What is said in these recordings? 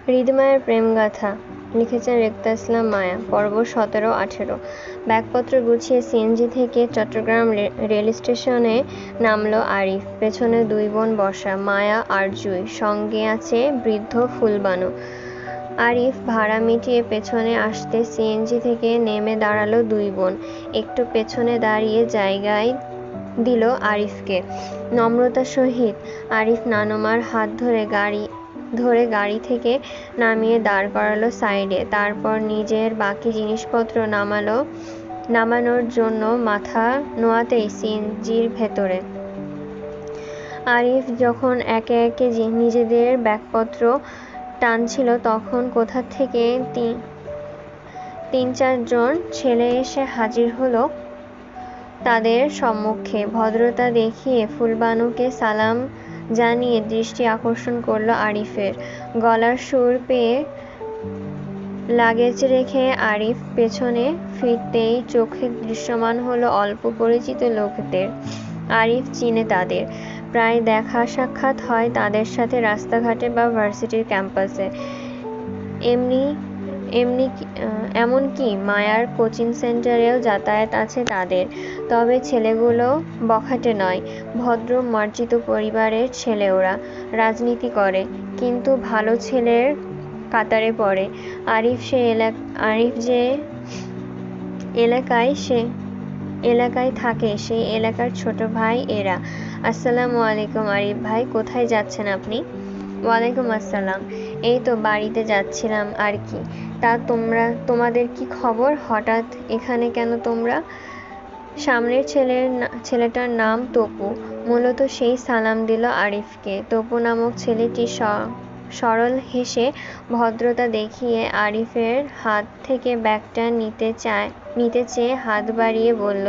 হৃদমায়ের প্রেমগাথা লিখেছেন রেক্তা ইসলাম মায়া। পর্ব 17-18। ব্যাগপত্র গুছিয়ে সিএনজি থেকে চট্টগ্রাম রেল স্টেশনে নামল আরিফ। পেছনে দুই বোন বসা, মায়া আর জুই। সঙ্গে আছে বৃদ্ধ ফুলবানু। আরিফ ভাড়া মিটিয়ে পেছনে আসতে সিএনজি থেকে নেমে দাঁড়ালো দুই বোন। একটু পেছনে দাঁড়িয়ে জায়গায় দিল আরিফকে। নম্রতার সহিত আরিফ নানুমার হাত ধরে গাড়ি থেকে নামিয়ে দাঁড় করালো সাইডে। তারপর নিজের বাকি জিনিসপত্র নামানোর জন্য মাথা নোয়াতেই সিএনজির ভেতরে আরিফ যখন একে একে নিজেদের ব্যাগপত্র টানছিল, তখন কোথা থেকে তিন চারজন ছেলে এসে হাজির হলো তাদের সম্মুখে। ভদ্রতা দেখিয়ে ফুলবানুকে সালাম জানিয়ে দৃষ্টি আকর্ষণ করল আরিফের। গলার সুর পেয়ে লাগেজ রেখে আরিফ পেছনে ফিরতেই চোখে দৃশ্যমান হলো অল্প পরিচিত লোকদের। আরিফ চিনে তাদের, প্রায় দেখা সাক্ষাৎ হয় তাদের সাথে রাস্তাঘাটে বা ভার্সিটির ক্যাম্পাসে। এমনকি মায়ার কোচিং সেন্টারেও যাতায়াত আছে তাদের। তবে ছেলেগুলো বখাটে নয়, ভদ্র মার্জিত পরিবারের ছেলে ওরা। রাজনীতি করে, কিন্তু ভালো ছেলের কাতারে পড়ে। আরিফ যে এলাকায় থাকে সেই এলাকার ছোট ভাই এরা। আসসালামু আলাইকুম আরিফ ভাই, কোথায় যাচ্ছেন আপনি? ওয়ালাইকুম আসসালাম। এই তো বাড়িতে যাচ্ছিলাম আর কি। তা তোমাদের কি খবর? হঠাৎ এখানে কেন তোমরা? সামনের ছেলেটার নাম তপু। মূলত সেই সালাম দিল আরিফকে। তপু নামক ছেলেটি সরল হেসে ভদ্রতা দেখিয়ে আরিফের হাত থেকে ব্যাগটা নিতে চেয়ে হাত বাড়িয়ে বলল,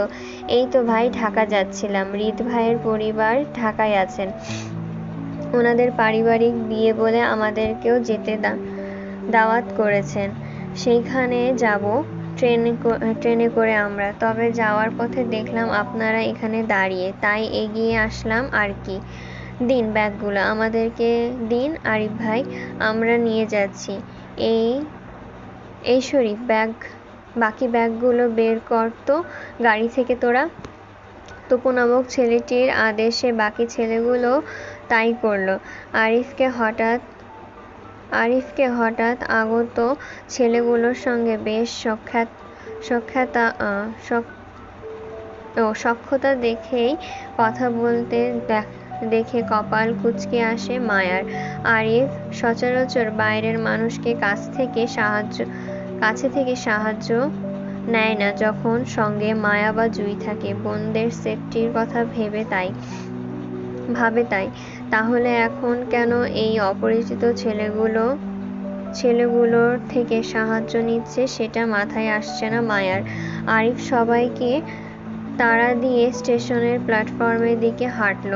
এই তো ভাই, ঢাকা যাচ্ছিলাম। হৃদ ভাইয়ের পরিবার ঢাকায় আছেন, ওনাদের পারিবারিক বিয়ে বলে আমাদেরকেও যেতে দাওয়াত করেছেন। সেইখানে যাব ট্রেনে করে আমরা। তবে যাওয়ার পথে দেখলাম আপনারা এখানে দাঁড়িয়ে, তাই এগিয়ে আসলাম আর কি। দিন ব্যাগগুলো, আমাদেরকে দিন আরিফ ভাই, আমরা নিয়ে যাচ্ছি। এই শরীফ, বাকি ব্যাগগুলো বের কর তো গাড়ি থেকে তোরা। তপু নামক ছেলেটির আদেশে বাকি ছেলেগুলো তাই করল। আরিফকে হঠাৎ আগত ছেলেগুলোর সঙ্গে বেশ সখ্যতা দেখেই কথা বলতে দেখে কপাল কুঁচকে আসে মায়ার। আরিফ সচরাচর বাইরের মানুষকে কাছে থেকে সাহায্য নেয় না যখন সঙ্গে মায়া বা জুই থাকে। বোনদের সেফটির কথা ভাবে তাই। তাহলে এখন কেন এই অপরিচিত ছেলেগুলোর থেকে সাহায্য নিচ্ছে সেটা মাথায় আসছে না মায়ার। আরিফ সবাইকে তাড়া দিয়ে স্টেশনের প্ল্যাটফর্মের দিকে হাঁটল।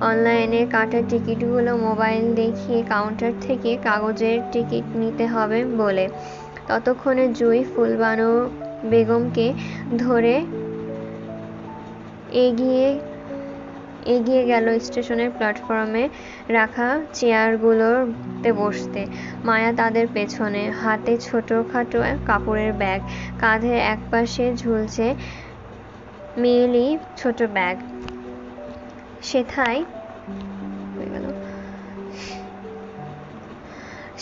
অনলাইনে কাটা টিকিটগুলো মোবাইল দেখিয়ে কাউন্টার থেকে কাগজের টিকিট নিতে হবে বলে। ততক্ষণে জুই ফুলবানু বেগমকে ধরে এগিয়ে গেল স্টেশনের প্ল্যাটফর্মে রাখা চেয়ারগুলোতে বসতে। মায়া তাদের পেছনে, হাতে ছোটখাটো কাপড়ের ব্যাগ, কাঁধে একপাশে ঝুলছে মেয়েলি ছোট ব্যাগ।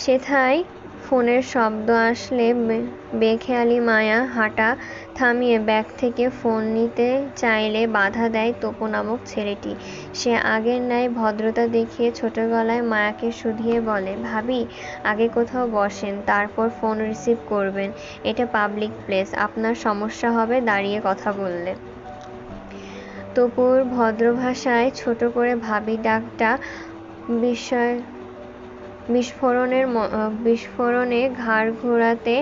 সেথায় ফোনের শব্দ আসলে বেখেয়ালি মায়া হাঁটা থামিয়ে ব্যাগ থেকে ফোন নিতে চাইলে বাধা দেয় তপু নামক ছেলেটি। সে আগের ন্যায় ভদ্রতা দেখিয়ে ছোট গলায় মায়াকে শুধিয়ে বলে, ভাবি, আগে কোথাও বসেন, তারপর ফোন রিসিভ করবেন। এটা পাবলিক প্লেস, আপনার সমস্যা হবে দাঁড়িয়ে কথা বললে। তপুর ভদ্র ভাষায় ছোট করে ভাবি ডাকটা বিস্ফোরণে ঘাড় ঘোরাতে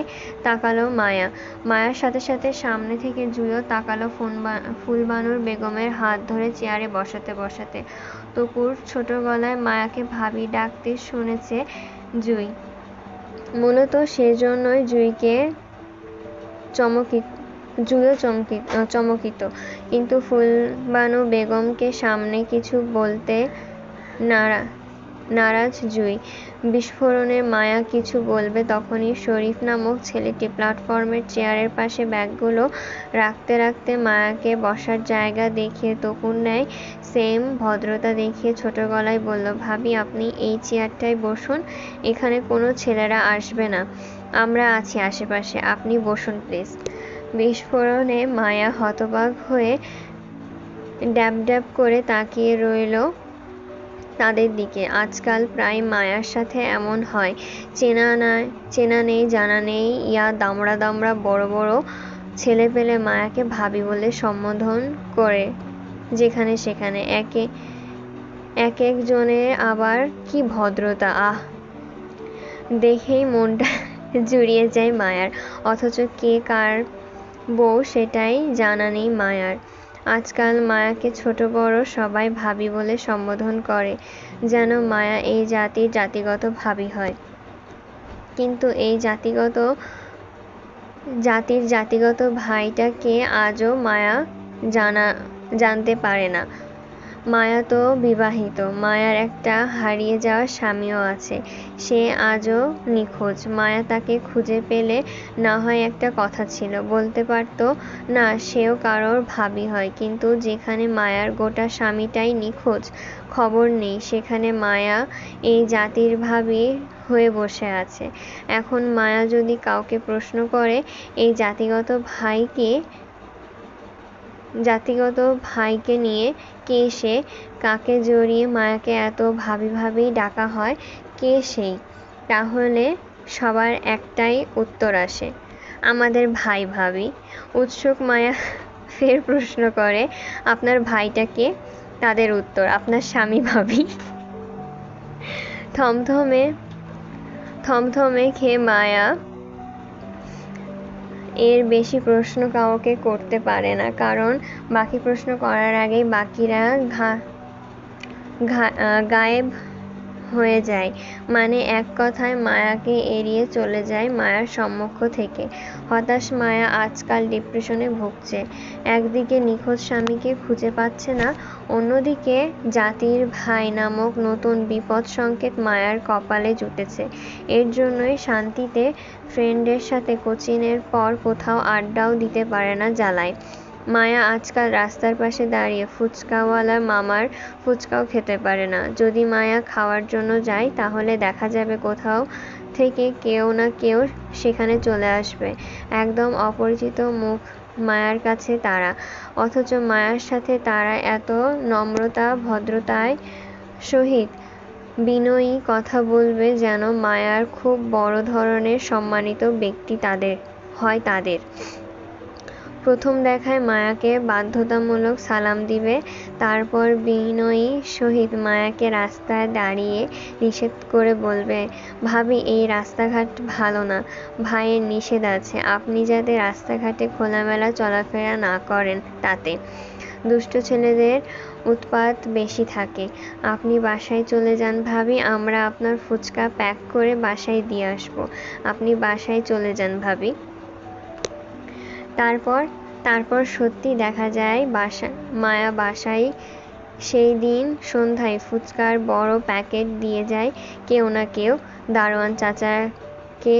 তাকালো মায়া। মায়ার সাথে সাথে সামনে থেকে জুইও তাকালো ফুলবানুর বেগমের হাত ধরে চেয়ারে বসাতে। তপুর ছোট গলায় মায়াকে ভাবি ডাকতে শুনেছে জুই। মূলত সেজন্যই জুইও চমকিত। কিন্তু ফুলবানু বেগমকে সামনে কিছু বলতে নারাজ জুই। বিস্ফোরণে মায়া কিছু বলবে তখনই শরীফ নামক ছেলেটি প্ল্যাটফর্মের চেয়ারের পাশে ব্যাগগুলো রাখতে রাখতে মায়াকে বসার জায়গা দেখিয়ে তপুর ন্যায় সেম ভদ্রতা দেখিয়ে ছোট গলায় বলল, ভাবি আপনি এই চেয়ারটায় বসুন, এখানে কোনো ছেলেরা আসবে না, আমরা আছি আশেপাশে, আপনি বসুন প্লিজ। বিস্ফোরণে মায়া হতবাক হয়ে ড্যাব ড্যাব করে তাকিয়ে রইল তাদের দিকে। আজকাল প্রায় মায়ার সাথে এমন হয়, চেনা নেই জানা নেই ইয়া দামড়া দামড়া বড় বড় ছেলে পেলে মায়াকে ভাবি বলে সম্বোধন করে যেখানে সেখানে। এক একজনের আবার কি ভদ্রতা, আহ দেখেই মনটা জুড়িয়ে যায় মায়ার। অথচ কে কার বউ সেটাই জানা নেই মায়ার। আজকাল মায়াকে ছোট বড় সবাই ভাবি বলে সম্বোধন করে, যেন মায়া এই জাতিগত ভাবি হয়। কিন্তু এই জাতিগত ভাইটা কে আজও মায়া জানতে পারে না। মায়া তো বিবাহিত, মায়ার একটা হারিয়ে যাওয়া স্বামীও আছে, সে আজও নিখোঁজ। মায়া তাকে খুঁজে পেলে না হয় একটা কথা ছিল, বলতে পারত না সেও কারোর ভাবি হয়। কিন্তু যেখানে মায়ার গোটা স্বামীটাই নিখোঁজ, খবর নেই, সেখানে মায়া এই জাতির ভাবি হয়ে বসে আছে। এখন মায়া যদি কাউকে প্রশ্ন করে এই জাতিগত ভাইকে নিয়ে কে সে, কাকে জড়িয়ে মায়াকে এত ভাবি ভাবি ডাকা হয়, কে সেই, তাহলে সবার একটাই উত্তর আসে, আমাদের ভাই ভাবি। উৎসুক মায়া ফের প্রশ্ন করে, আপনার ভাইটা কে? তাদের উত্তর, আপনার স্বামী ভাবি। থমথমে খেয়ে মায়া এর বেশি প্রশ্ন কাউকে করতে পারে না, কারণ বাকি প্রশ্ন করার আগেই বাকিরা গায়েব হয়ে যায়। মানে এক কথায় মায়াকে এড়িয়ে চলে যায় মায়ার সম্মুখ থেকে। হতাশ মায়া আজকাল ডিপ্রেশনে ভুগছে। একদিকে নিখোঁজ স্বামীকে খুঁজে পাচ্ছে না, অন্যদিকে জাতির ভাই নামক নতুন বিপদ সংকেত মায়ার কপালে জুটেছে। এর জন্যই শান্তিতে ফ্রেন্ডের সাথে কোচিনের পর কোথাও আড্ডাও দিতে পারে না জ্বালায়। মায়া আজকাল রাস্তার পাশে দাঁড়িয়ে ফুচকাওয়ালা মামার ফুচকাও খেতে পারে না। যদি মায়া খাওয়ার জন্য যায় তাহলে দেখা যাবে কোথাও থেকে কেউ না কেউ সেখানে চলে আসবে, একদম অপরিচিত মুখ মায়ার কাছে তারা। অথচ মায়ার সাথে তারা এত নম্রতা ভদ্রতায় সহিত বিনয়ী কথা বলবে যেন মায়ার খুব বড় ধরনের সম্মানিত ব্যক্তি তাদের। প্রথম দেখায় মায়াকে বাধ্যতামূলক সালাম দিবে, তারপর বিনয়ী সহিত মায়াকে রাস্তায় দাঁড়িয়ে নিষেধ করে বলবে, ভাবি এই রাস্তাঘাট ভালো না, ভাইয়ের নিষেধ আছে, আপনি যাতে রাস্তাঘাটে খোলামেলা চলাফেরা না করেন, তাতে দুষ্ট ছেলেদের উৎপাত বেশি থাকে। আপনি বাসায় চলে যান ভাবি, আমরা আপনার ফুচকা প্যাক করে বাসায় দিয়ে আসবো, আপনি বাসায় চলে যান ভাবি। তারপর সত্যি দেখা যায় মায়া বাসায় সেই দিন সন্ধ্যায় ফুচকার বড় প্যাকেট দিয়ে যায় কেউ না কেউ, দারোয়ান চাচাকে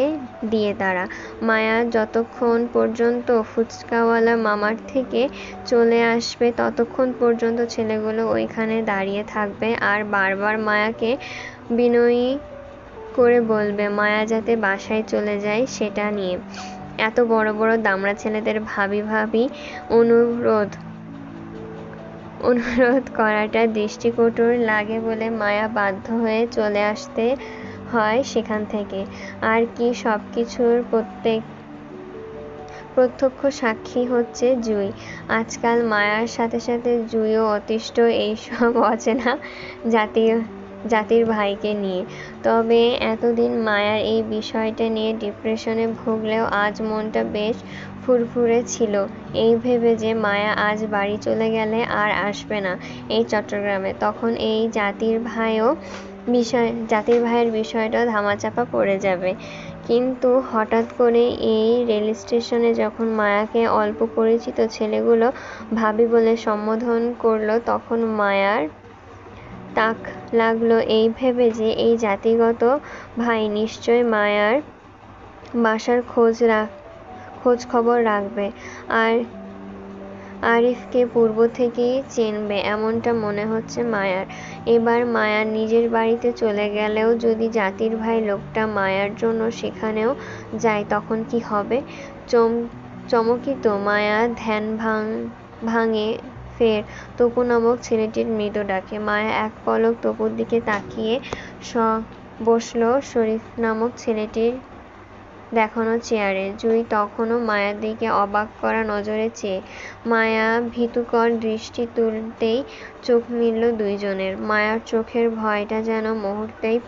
দিয়ে তারা। মায়া যতক্ষণ পর্যন্ত ফুচকাওয়ালা মামার থেকে চলে আসবে ততক্ষণ পর্যন্ত ছেলেগুলো ওইখানে দাঁড়িয়ে থাকবে আর বারবার মায়াকে বিনয়ী করে বলবে মায়া যাতে বাসায় চলে যায় সেটা নিয়ে। এত বড় বড় দামড়া ছেলেদের ভাবি ভাবি অনুরোধ করাটা দৃষ্টিকটুর লাগে বলে মায়া বাধ্য হয়ে চলে আসতে হয় সেখান থেকে। আর কি সবকিছুর প্রত্যক্ষ সাক্ষী হচ্ছে জুই। আজকাল মায়ার সাথে সাথে জুইও অতিষ্ঠ এইসব অচেনা জাতির ভাইকে নিয়ে। তবে এতদিন মায়ার এই বিষয়টা নিয়ে ডিপ্রেশনে ভুগলেও আজ মনটা বেশ ফুরফুরে ছিল এই ভেবে যে মায়া আজ বাড়ি চলে গেলে আর আসবে না এই চট্টগ্রামে। তখন এই জাতির ভাইয়ের বিষয়টা ধামাচাপা পড়ে যাবে। কিন্তু হঠাৎ করে এই রেল স্টেশনে যখন মায়াকে অল্প পরিচিত ছেলেগুলো ভাবি বলে সম্বোধন করলো, তখন মায়ার তাক লাগলো এই ভেবে যে এই জাতিগত ভাই নিশ্চয় মায়ার বাসার খোঁজ খবর রাখবে, আর আরিফকে পূর্ব থেকেই চিনবে এমনটা মনে হচ্ছে মায়ার। এবার মায়ার নিজের বাড়িতে চলে গেলেও যদি জাতির ভাই লোকটা মায়ার জন্য সেখানেও যায় তখন কি হবে? চমকিত মায়া ধ্যান ভাঙে ফের তপু নামক ছেলেটির মৃদু ডাকে। মায়া এক পলক তপুর দিকে তাকিয়ে বসলো শরীফ নামক ছেলেটির দেখানো চেয়ারে। জুই তখনও মায়ার দিকে অবাক করা নজরে চেয়ে। মায়া ভীতুকর দৃষ্টি তুলতেই চোখ মিলল দুইজনের। মায়ার চোখের ভয়টা যেন মুহূর্তেই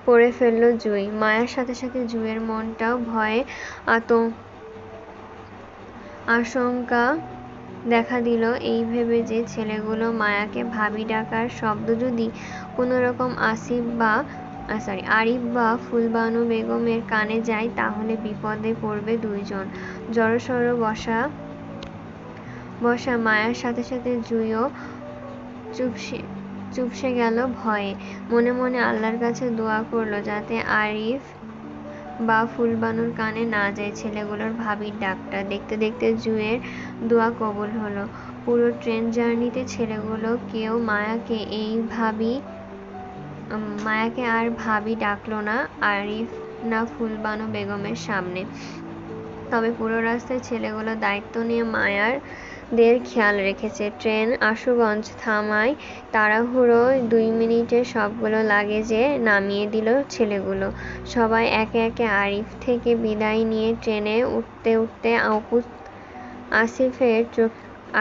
পড়ে ফেলল জুই। মায়ার সাথে সাথে জুইয়ের মনটাও ভয়ে আশঙ্কা দেখা দিল এই ভেবে যে ছেলেগুলো মায়াকে ভাবি ডাকার শব্দ যদি কোনোরকম আরিফ বা ফুলবানু বেগমের কানে যায় তাহলে বিপদে পড়বে দুইজন। জড়সড় বসা মায়ার সাথে সাথে জুইও চুপসে গেল ভয়ে। মনে মনে আল্লাহর কাছে দোয়া করলো যাতে আরিফ বা ফুলবানুর কানে না যায় ছেলেগুলোর ভাবির ডাকটা। দেখতে দেখতে জুইয়ের দোয়া কবুল হলো। পুরো ট্রেন জার্নিতে ছেলেগুলো কেউ মায়াকে আর ভাবি ডাকলো না আরিফ না ফুলবানু বেগমের সামনে। তবে পুরো রাস্তায় ছেলেগুলো দায়িত্ব নিয়ে মায়াদের খেয়াল রেখেছে। ট্রেন আশুগঞ্জ থামায় তাড়াহুড়োয় 2 মিনিটে সবগুলো লাগেজে নামিয়ে দিল ছেলেগুলো। সবাই একে একে আরিফ থেকে বিদায় নিয়ে ট্রেনে উঠতে উঠতে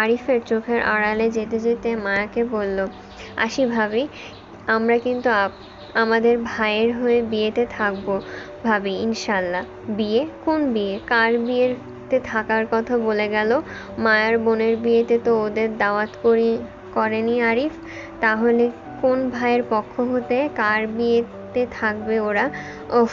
আরিফের চোখের আড়ালে যেতে যেতে মায়াকে বলল, আসি ভাবি, আমরা কিন্তু আমাদের ভাইয়ের হয়ে বিয়েতে থাকবো ভাবি ইনশাল্লাহ। বিয়ে? কোন বিয়ে? কার বিয়েতে থাকার কথা বলে গেল? মায়ার বোনের বিয়েতে তো ওদের দাওয়াত করেনি আরিফ। তাহলে কোন ভাইয়ের পক্ষ হতে কার বিয়েতে থাকবে ওরা? ওফ!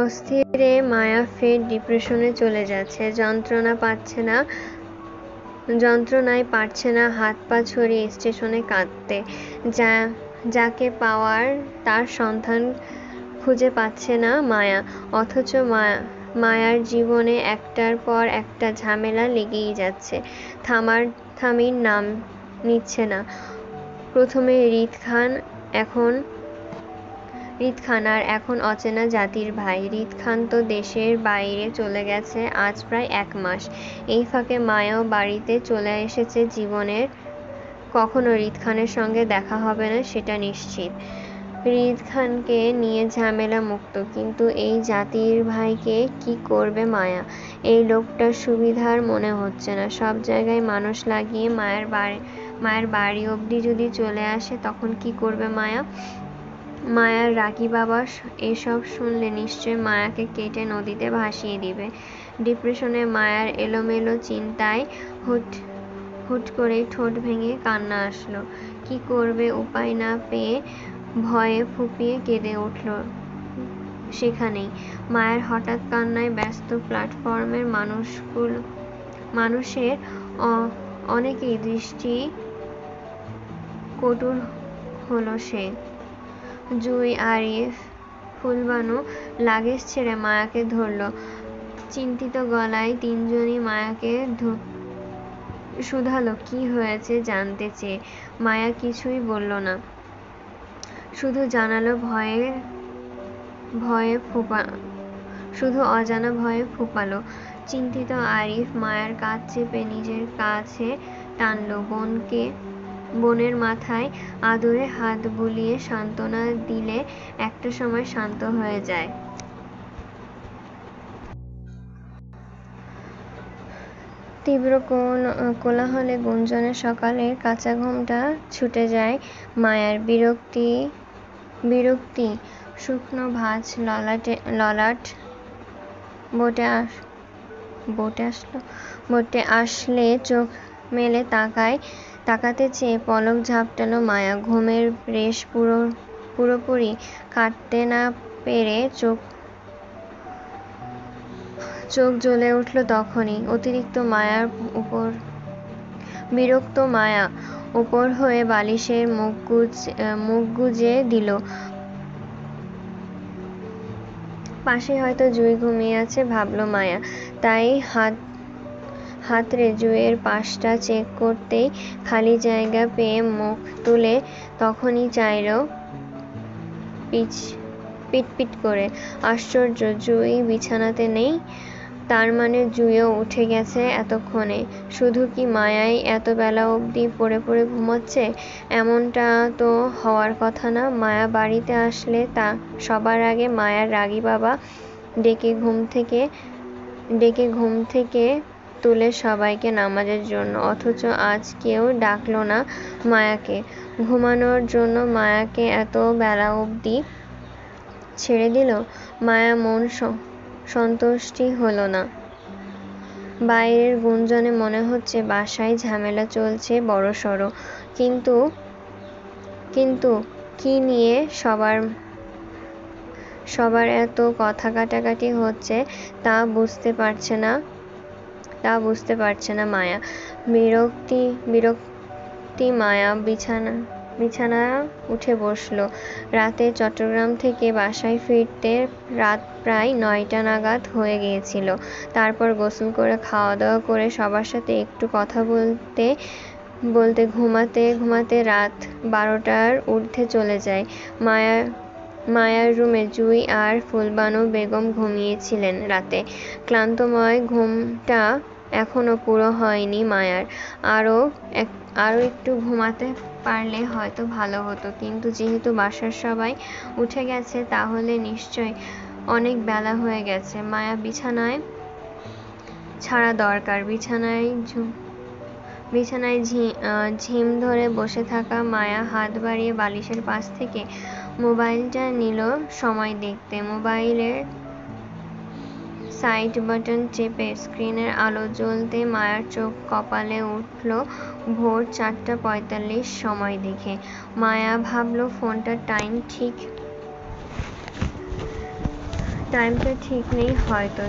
অস্থিরে মায়া ফের ডিপ্রেশনে চলে যাচ্ছে। যন্ত্রণায় পারছে না হাত পা ছড়িয়ে স্টেশনে কাঁদতে। যাকে পাওয়ার তার সন্ধান খুঁজে পাচ্ছে না মায়া। অথচ মায়ার জীবনে একটার পর একটা ঝামেলা লেগেই যাচ্ছে, থামির নাম নিচ্ছে না। প্রথমে হৃদ খান আর এখন অচেনা জাতির ভাই। হৃদ খান তো দেশের বাইরে চলে গেছে আজ প্রায় 1 মাস। এই ফাঁকে মায়াও বাড়িতে চলে এসেছে জীবনের। কখনো হৃদ খানের সঙ্গে দেখা হবে না সেটা নিশ্চিত। হৃদ খানকে নিয়ে ঝামেলা মুক্ত, কিন্তু এই জাতির ভাইকে কি করবে মায়া? এই লোকটার সুবিধার মনে হচ্ছে না। সব জায়গায় মানুষ লাগিয়ে মায়ের বাড়ি অবধি যদি চলে আসে তখন কি করবে মায়া? মায়ার রাগী বাবা এসব শুনলে নিশ্চয় মায়াকে কেটে নদীতে ভাসিয়ে দিবে। ডিপ্রেশনে মায়ার এলোমেলো চিন্তায় হুট করেই ঠোঁট ভেঙে কান্না আসলো। কি করবে উপায় না পেয়ে ভয়ে ফুঁপিয়ে কেঁদে উঠল সেখানেই। মায়ের হঠাৎ কান্নায় ব্যস্ত প্ল্যাটফর্মের মানুষের অনেকেই দৃষ্টি কটুর হলো সে। জুই, আরিফ, ফুলবানু লাগেজ ছেড়ে মায়াকে ধরল। চিন্তিত গলায় তিনজনই মায়াকে শুধালো কি হয়েছে জানতে চেয়ে। মায়া কিছুই বলল না, শুধু অজানা ভয়ে ফুঁপালো। চিন্তিত আরিফ মায়ার কাঁধ চেপে নিজের কাছে টানল। বোনের মাথায় আদরে হাত বুলিয়ে সান্ত্বনা দিলে একটা সময় শান্ত হয়ে যায়। তীব্র কোলাহলে গুঞ্জনে সকালের কাঁচা ঘুমটা ছুটে যায় মায়ার। বিরক্তি শুকনো ভাঁজ ললাট বটে আসলে চোখ মেলে তাকাতে চেয়ে পলক ঝাপটালো মায়া। ঘুমের রেশ পুরোপুরি কাটতে না পেরে চোখ জ্বলে উঠল তখনই। অতিরিক্ত মায়ার উপর বিরক্ত মায়া উপর হয়ে বালিশের মুখ গুজে দিল। পাশে হয়তো জুঁই ঘুমিয়ে আছে ভাবল মায়া, তাই হাতড়ে জুঁইয়ের পাশটা চেক করতেই খালি জায়গা পেয়ে মুখ তুলে তখনই চাইল পিটপিট করে। আশ্চর্য, জুঁই বিছানাতে নেই। তার মানে জুঁইও উঠে গেছে এতক্ষণে। শুধু কি মায়াই এত বেলা অবধি পড়ে পড়ে ঘুমোচ্ছে? এমনটা তো হওয়ার কথা না। মায়া বাড়িতে আসলে তা সবার আগে মায়ার রাগী বাবা ডেকে ঘুম থেকে তুলে সবাইকে নামাজের জন্য, অথচ আজ কেউ ডাকল না মায়াকে। ঘুমানোর জন্য মায়াকে এত বেলা অবধি ছেড়ে দিল। মায়া মন সন্তুষ্টি হলো না। বাইরের গুঞ্জনে মনে হচ্ছে বাসায় ঝামেলা চলছে বড়সড়। কিন্তু কি নিয়ে সবার এত কথা কাটাকাটি হচ্ছে তা বুঝতে পারছে না মায়া। বিরক্তি মায়া বিছানা উঠে বসল। রাতে চট্টগ্রাম থেকে বাসায় ফিরতে রাত প্রায় ৯টা নাগাদ হয়ে গিয়েছিল। তারপর গোসল করে খাওয়া দাওয়া করে সবার সাথে একটু কথা বলতে ঘুমাতে রাত 12টার ঊর্ধ্বে চলে যায়। মায়ার রুমে জুঁই আর ফুলবানু বেগম ঘুমিয়েছিলেন রাতে। ক্লান্তময় ঘুমটা এখনো পুরো হয়নি মায়ার। আরও একটু ঘুমাতে পারলে হয়তো ভালো হতো, কিন্তু যেহেতু বাসার সবাই উঠে গেছে তাহলে নিশ্চয় অনেক বেলা হয়ে গেছে। মায়া বিছানায় ছাড়া দরকার। বিছানায় ঝিম ধরে বসে থাকা মায়া হাত বাড়িয়ে বালিশের পাশ থেকে মোবাইলটা নিল সময় দেখতে। মোবাইলের সাইড বাটন চেপে স্ক্রিনের আলো জ্বলতে মায়ার চোখ কপালে উঠল ভোর 4:45 সময় দেখে। মায়া ভাবল ফোনটার টাইমটা ঠিক নেই হয়তো,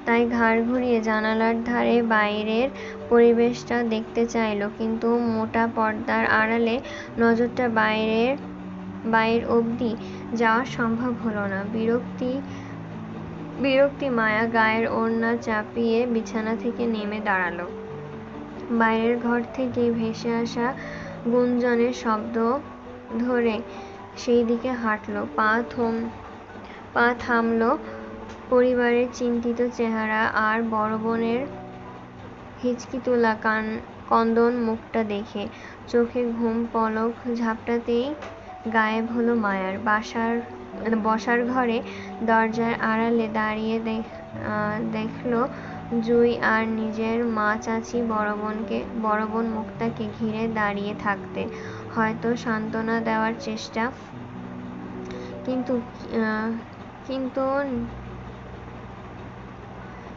তাই ঘাড় ঘুরিয়ে জানালার ধারে বাইরের পরিবেশটা দেখতে চাইল, কিন্তু মোটা পর্দার আড়ালে নজরটা বাইর অবধি যাওয়া সম্ভব হলো না। বিরক্তি মায়া গায়ের ওড়না চাপিয়ে বিছানা থেকে নেমে দাঁড়ালো। বাইরের ঘর থেকে ভেসে আসা গুঞ্জনের শব্দ ধরে সেই দিকে হাঁটল। পা থামল পরিবারের চিন্তিত চেহারা আর বড় বোনের হিচকি তোলা কন্দন মুখটা দেখে। চোখে ঘুম পলক ঝাপটাতেই গায়েব হলো মায়ার। বসার ঘরে দরজার আড়ালে দাঁড়িয়ে দেখল জুঁই আর নিজের মা চাচি বড় বোন মুক্তাকে ঘিরে দাঁড়িয়ে থাকতে। হয়তো সান্ত্বনা দেওয়ার চেষ্টা,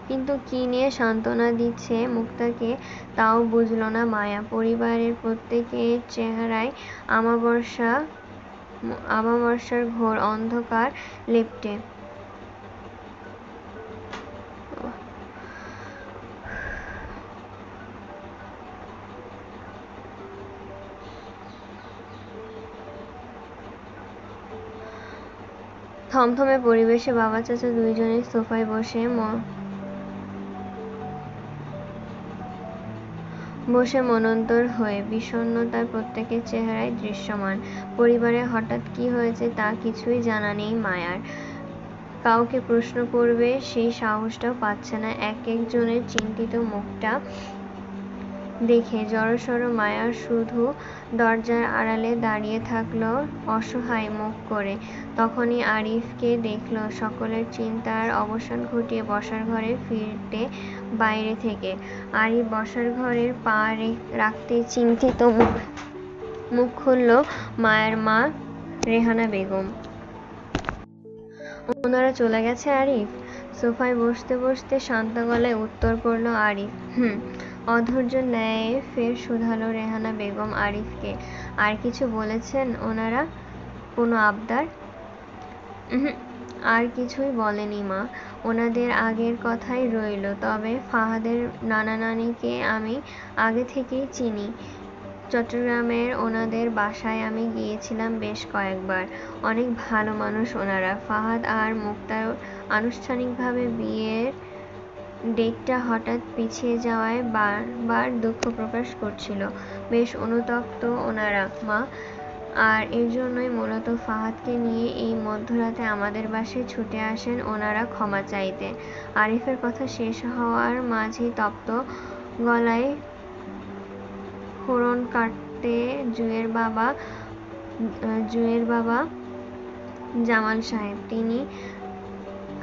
কিন্তু কি নিয়ে সান্ত্বনা দিচ্ছে মুক্তাকে তাও বুঝল না মায়া। পরিবারের প্রত্যেকের চেহারায় আমাবস্যার ঘোর অন্ধকার লেপ্টে। থমথমে পরিবেশে বাবা চাচা দুইজনেই সোফায় বসে মনন্তর হয়ে। বিষণ্ণতার প্রত্যেকের চেহারায় দৃশ্যমান। পরিবারে হঠাৎ কি হয়েছে তা কিছুই জানা নেই মায়ার। কাউকে প্রশ্ন করবে সেই সাহসটাও পাচ্ছে না। একজনের চিন্তিত মুখটা দেখে জড়সড় মায়া শুধু দরজার আড়ালে দাঁড়িয়ে থাকল অসহায় মুখ করে। তখনই আরিফকে দেখল সকলের চিন্তার অবসান ঘটিয়ে বসার ঘরে ফিরতে বাইরে থেকে। আরিফ বসার ঘরে পা রাখতেই চিন্তিত মুখ খুলল মায়ের মা রেহানা বেগম। ওনারা চলে গেছে আরিফ? সোফায় বসতে বসতে শান্ত গলায় উত্তর করল আরিফ। অধৈর্য ন্যায় ফের শুধালো রেহানা বেগম আরিফকে। আর কিছু বলেছেন ওনারা? কোনো আবদার? আর কিছুই বলেনি মা। ওনাদের আগের কথাই রইল। তবে ফাহাদের নানা নানিকে আমি আগে থেকেই চিনি। চট্টগ্রামের ওনাদের বাসায় আমি গিয়েছিলাম বেশ কয়েকবার। অনেক ভালো মানুষ ওনারা। ফাহাদ আর মুক্তার আনুষ্ঠানিকভাবে বিয়ের ডেটটা হঠাৎ পিছিয়ে যাওয়ায় বারবার দুঃখ প্রকাশ করছিল। বেশ অনুতপ্ত ওনারা মা। আর এর জন্যই মূলত ফাহাদকে নিয়ে এই মধ্যরাতে আমাদের বাসায় ছুটে আসেন ওনারা ক্ষমা চাইতে। আরিফের কথা শেষ হওয়ার মাঝেই তপ্ত গলায় ফোড়ন কাটতে জুয়ের বাবা জামাল সাহেব। তিনি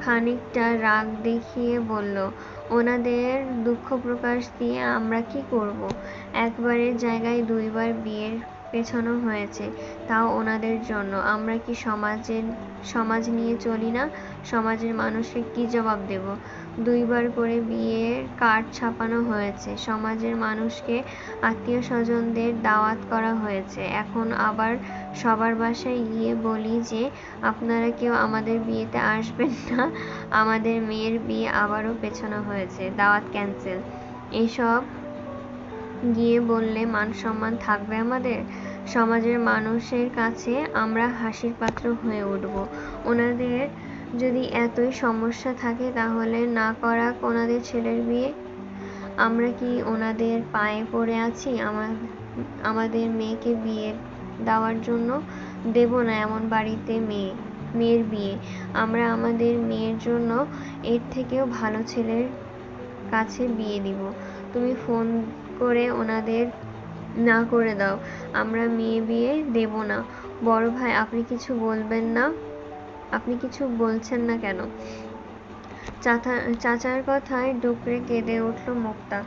খানিকটা রাগ দেখিয়ে বলল, ওনাদের দুঃখ প্রকাশ দিয়ে আমরা কি করব? একবারের জায়গায় দুইবার বিয়ের পেছানো হয়েছে, তাও ওনাদের জন্য। আমরা কি সমাজ নিয়ে চলি না? সমাজের মানুষকে কি জবাব দেব? দুইবার করে বিয়ের কার্ড ছাপানো হয়েছে, সমাজের মানুষকে, আত্মীয় স্বজনদের দাওয়াত করা হয়েছে। এখন আবার সবার বাসায় গিয়ে বলি যে আপনারা কেউ আমাদের বিয়েতে আসবেন না, আমাদের মেয়ের বিয়ে আবারও পেছানো হয়েছে, দাওয়াত ক্যান্সেল। এসব গিয়ে বললে মান সম্মান থাকবে আমাদের? সমাজের মানুষের কাছে আমরা হাসির পাত্র হয়ে উঠব। ওনাদের যদি এতই সমস্যা থাকে তাহলে না করাক ওনাদের ছেলের বিয়ে। আমরা কি ওনাদের পায়ে পড়ে আছি আমাদের মেয়েকে বিয়ে দেওয়ার জন্য? দেব না এমন বাড়িতে মেয়ের বিয়ে। আমরা আমাদের মেয়ের জন্য এর থেকেও ভালো ছেলের কাছে বিয়ে দিব। তুমি ফোন করে ওনাদের না করে দাও, আমরা মেয়ে বিয়ে দেব না। বড় ভাই, আপনি কিছু বলবেন না? আপনি কিছু বলছেন না কেন? চাচার কথায় ডুকরে কেঁদে উঠল মুক্তা।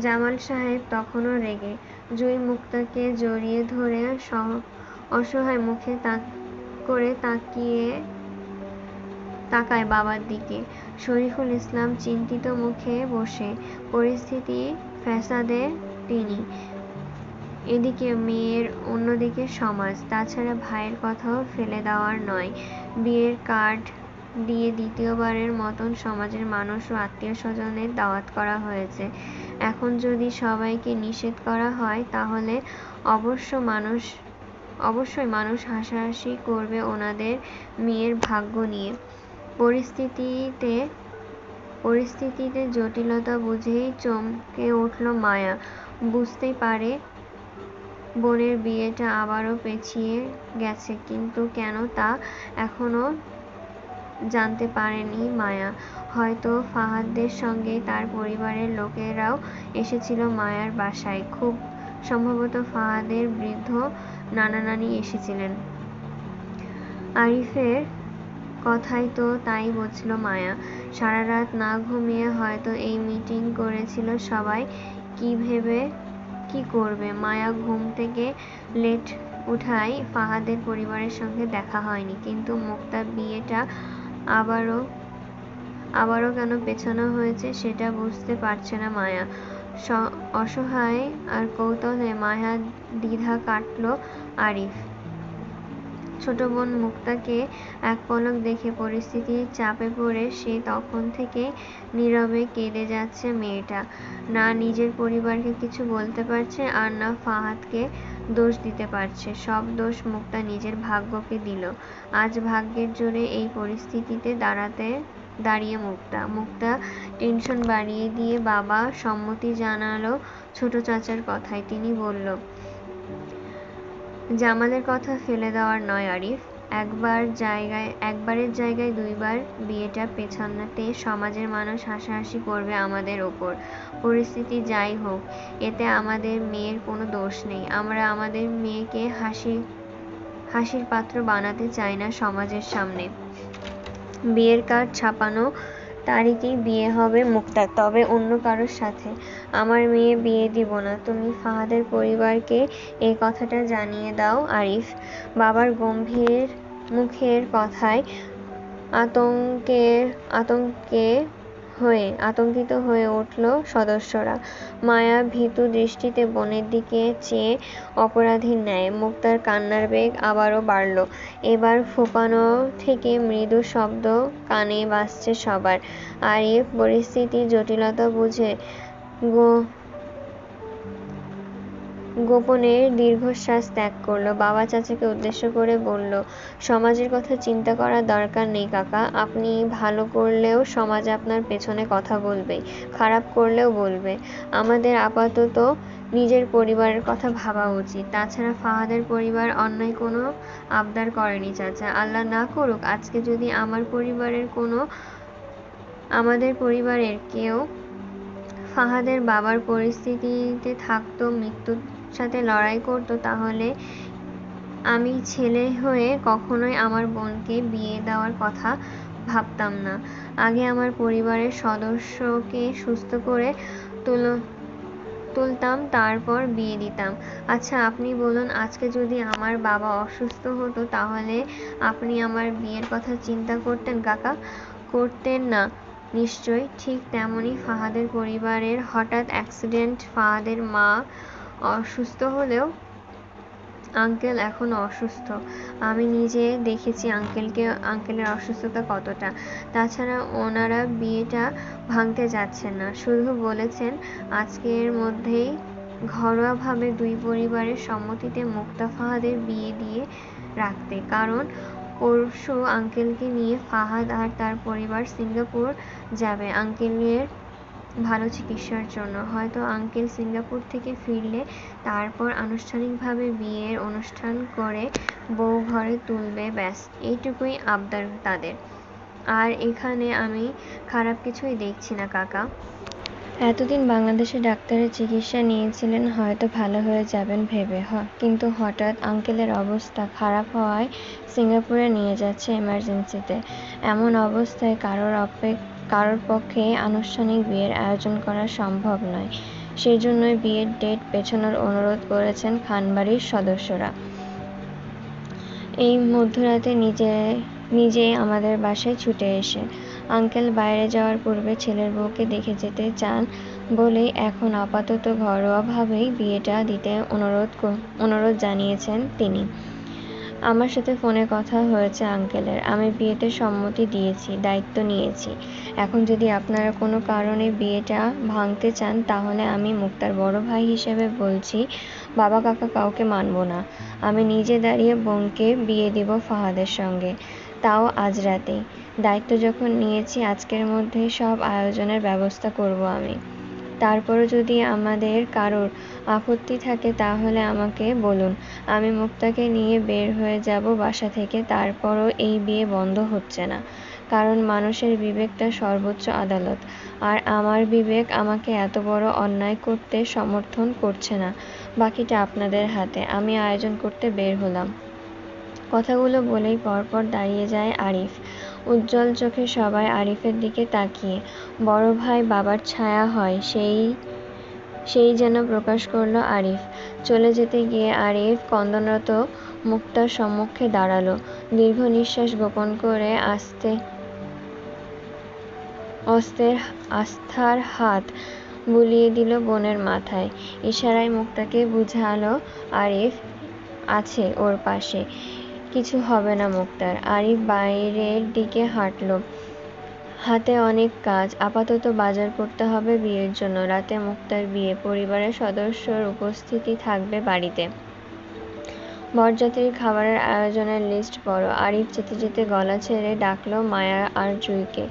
জামাল সাহেব তখনও রেগে। জুই মুক্তাকে জড়িয়ে ধরে অসহায় মুখে তাকায় বাবার দিকে। শরীফুল ইসলাম চিন্তিত মুখে বসে। পরিস্থিতি ফ্যাসাদে তিনি। এদিকে মেয়ের, অন্যদিকে সমাজ। তাছাড়া ভাইয়ের কথাও ফেলে দেওয়ার নয়। বিয়ের কার্ড দিয়ে দ্বিতীয়বারের মতন সমাজের মানুষ ও আত্মীয় স্বজনের দাওয়াত করা হয়েছে। এখন যদি সবাইকে নিষেধ করা হয় তাহলে অবশ্যই মানুষ হাসাহাসি করবে ওনাদের মেয়ের ভাগ্য নিয়ে। পরিস্থিতিতে জটিলতা বুঝেই চমকে উঠল মায়া। বুঝতেই পারে বোনের বিয়েটা আবারও পেছিয়ে গেছে, কিন্তু কেন তা এখনো জানতে পারেনি মায়া। হয়তো ফাহাদের সঙ্গে তার পরিবারের লোকেরাও এসেছিল মায়ার বাসায়। খুব সম্ভবত ফাহাদের বৃদ্ধ নানা নানি এসেছিলেন। আরিফের কথাই তো তাই বুঝল মায়া। সারা রাত না ঘুমিয়ে হয়তো এই মিটিং করেছিল সবাই। কি করবে? মায়া ঘুম থেকে লেট উঠায় ফাহাদের পরিবারের সঙ্গে দেখা হয়নি, কিন্তু মুক্তার বিয়েটা আবারও কেন পেছানো হয়েছে সেটা বুঝতে পারছে না মায়া। অসহায় আর কৌতূহলে মায়ার দ্বিধা কাটল আরিফ। ছোট বোন মুক্তাকে এক পলক দেখে পরিস্থিতির চাপে পড়ে সে তখন থেকে নীরবে কেঁদে যাচ্ছে মেয়েটা। না নিজের পরিবারকে কিছু বলতে পারছে, আর না ফাহাদকে দোষ দিতে পারছে। সব দোষ মুক্তা নিজের ভাগ্যকে দিল। আজ ভাগ্যের জোরে এই পরিস্থিতিতে দাঁড়িয়ে মুক্তা টেনশন বাড়িয়ে দিয়ে বাবা সম্মতি জানালো ছোট চাচার কথায়। তিনি বলল, জামালের কথা ফেলে দেওয়ার নয় আরিফ। একবারের জায়গায় দুইবার বিয়েটা পেছানোতে সমাজের মানুষ হাসাহাসি করবে আমাদের ওপর। পরিস্থিতি যাই হোক, এতে আমাদের মেয়ের কোনো দোষ নেই। আমরা আমাদের মেয়েকে হাসির পাত্র বানাতে চাই না সমাজের সামনে। বিয়ের কার্ড ছাপানো তারিখেই বিয়ে হবে মুক্তার, তবে অন্য কারোর সাথে। আমার মেয়ে বিয়ে দিব না। তুমি ফাহাদের পরিবারকে এই কথাটা জানিয়ে দাও আরিফ। বাবার গম্ভীর মুখের কথায় আতঙ্কে আতঙ্কিত হয়ে উঠল সদস্যরা। মায়া ভীতু দৃষ্টিতে বোনের দিকে চেয়ে অপরাধীর ন্যায়। মুক্তার কান্নার বেগ আবারও বাড়ল। এবার ফোঁপানো থেকে মৃদু শব্দ কানে বাজছে সবার। আরিফ পরিস্থিতির জটিলতা বুঝে গোপনের দীর্ঘশ্বাস ত্যাগ করল। বাবা চাচাকে উদ্দেশ্য করে বলল, সমাজের কথা চিন্তা করার দরকার নেই কাকা। আপনি ভালো করলেও সমাজ আপনার পেছনে কথা বলবেই, খারাপ করলেও বলবে। আমাদের আপাতত নিজের পরিবারের কথা ভাবা উচিত। তাছাড়া ফাহাদের পরিবার অন্যায় কোনো আবদার করেনি চাচা। আল্লাহ না করুক আজকে যদি আমাদের পরিবারের কেউ ফাহাদের বাবার পরিস্থিতিতে থাকতো, মৃত্যুর সাথে লড়াই করতো, তাহলে আমি ছেলে হয়ে কখনোই আমার বোনকে বিয়ে দেওয়ার কথা ভাবতাম না। আগে আমার পরিবারের সদস্যকে সুস্থ করে তুলতাম, তারপর বিয়ে দিতাম। আচ্ছা আপনি বলুন, আজকে যদি আমার বাবা অসুস্থ হতো তাহলে আপনি আমার বিয়ের কথা চিন্তা করতেন কাকা? করতেন না নিশ্চয়ই। ঠিক তেমনই ফাহাদের পরিবারের হঠাৎ অ্যাক্সিডেন্ট, ফাহাদের মা অসুস্থ হলেও আঙ্কেল এখনো অসুস্থ। আমি নিজে দেখেছি আঙ্কেলের অসুস্থতা কতটা। তাছাড়া ওনারা বিয়েটা ভাঙতে যাচ্ছেন না, শুধু বলেছেন আজকের মধ্যেই ঘরোয়াভাবে দুই পরিবারের সম্মতিতে মুক্তা ফাহাদের বিয়ে দিয়ে রাখতে। কারণ পরশু আঙ্কেলকে নিয়ে ফাহাদ আর তার পরিবার সিঙ্গাপুর যাবে আঙ্কেলের ভালো চিকিৎসার জন্য। হয়তো আঙ্কেল সিঙ্গাপুর থেকে ফিরলে তারপর আনুষ্ঠানিকভাবে বিয়ের অনুষ্ঠান করে বউ ঘরে তুলবে, ব্যাস এইটুকুই আবদার তাদের। আর এখানে আমি খারাপ কিছুই দেখছি না কাকা। এতদিন বাংলাদেশে ডাক্তারের চিকিৎসা নিয়েছিলেন, হয়তো ভালো হয়ে যাবেন ভেবে, কিন্তু হঠাৎ আঙ্কেলের অবস্থা খারাপ হওয়ায় সিঙ্গাপুরে নিয়ে যাচ্ছে এমার্জেন্সিতে। এমন অবস্থায় কারোর পক্ষে আনুষ্ঠানিক বিয়ের আয়োজন করা সম্ভব নয়। সেজন্যই বিয়ের ডেট পেছানোর অনুরোধ করেছেন খানবাড়ির সদস্যরা। এই মধ্যরাতে নিজেই আমাদের বাসায় ছুটে এসে আঙ্কেল বাইরে যাওয়ার পূর্বে ছেলের বউকে দেখে যেতে চান বলেই এখন আপাতত ঘরোয়াভাবেই বিয়েটা দিতে অনুরোধ জানিয়েছেন তিনি। আমার সাথে ফোনে কথা হয়েছে আঙ্কেলের। আমি বিয়েতে সম্মতি দিয়েছি, দায়িত্ব নিয়েছি। এখন যদি আপনারা কোনো কারণে বিয়েটা ভাঙতে চান তাহলে আমি মুক্তার বড় ভাই হিসেবে বলছি, বাবা কাকা কাউকে মানব না। আমি নিজে দাঁড়িয়ে বোনকে বিয়ে দিব ফাহাদের সঙ্গে, তাও আজ রাতেই। দায়িত্ব যখন নিয়েছি আজকের মধ্যেই সব আয়োজনের ব্যবস্থা করব আমি। তারপরও যদি আমাদের কারোর আপত্তি থাকে তাহলে আমাকে বলুন, আমি মুক্তাকে নিয়ে বের হয়ে যাব বাসা থেকে। তারপরও এই বিয়ে বন্ধ হচ্ছে না, কারণ মানুষের বিবেকটা সর্বোচ্চ আদালত। আর আমার বিবেক আমাকে এত বড় অন্যায় করতে সমর্থন করছে না। বাকিটা আপনাদের হাতে। আমি আয়োজন করতে বের হলাম। কথাগুলো বলেই পরপর দাঁড়িয়ে যায় আরিফ। উজ্জ্বল চোখে সবাই আরিফের দিকে তাকিয়ে। বড় ভাই বাবার ছায়া হয়, সেই যেন প্রকাশ করল আরিফ। চলে যেতে গিয়ে আরিফ ক্রন্দনরত মুক্তার সম্মুখে দাঁড়ালো। দীর্ঘ নিঃশ্বাস গোপন করে আস্থার হাত বুলিয়ে দিল বোনের মাথায়। ইশারায় মুক্তাকে বুঝালো আরিফ আছে ওর পাশে, কিছু হবে না মুক্তার। আরিফ বাইরের দিকে হাঁটল। হাতে অনেক কাজ, আপাতত বাজার করতে হবে বিয়ের জন্য। রাতে মুক্তার বিয়ে, পরিবারের সদস্যর উপস্থিতি থাকবে বাড়িতে। বরযাত্রীর খাবারের আয়োজনের লিস্ট বড়। আরিফ যেতে যেতে গলা ছেড়ে ডাকলো মায়া আর জুঁইকে।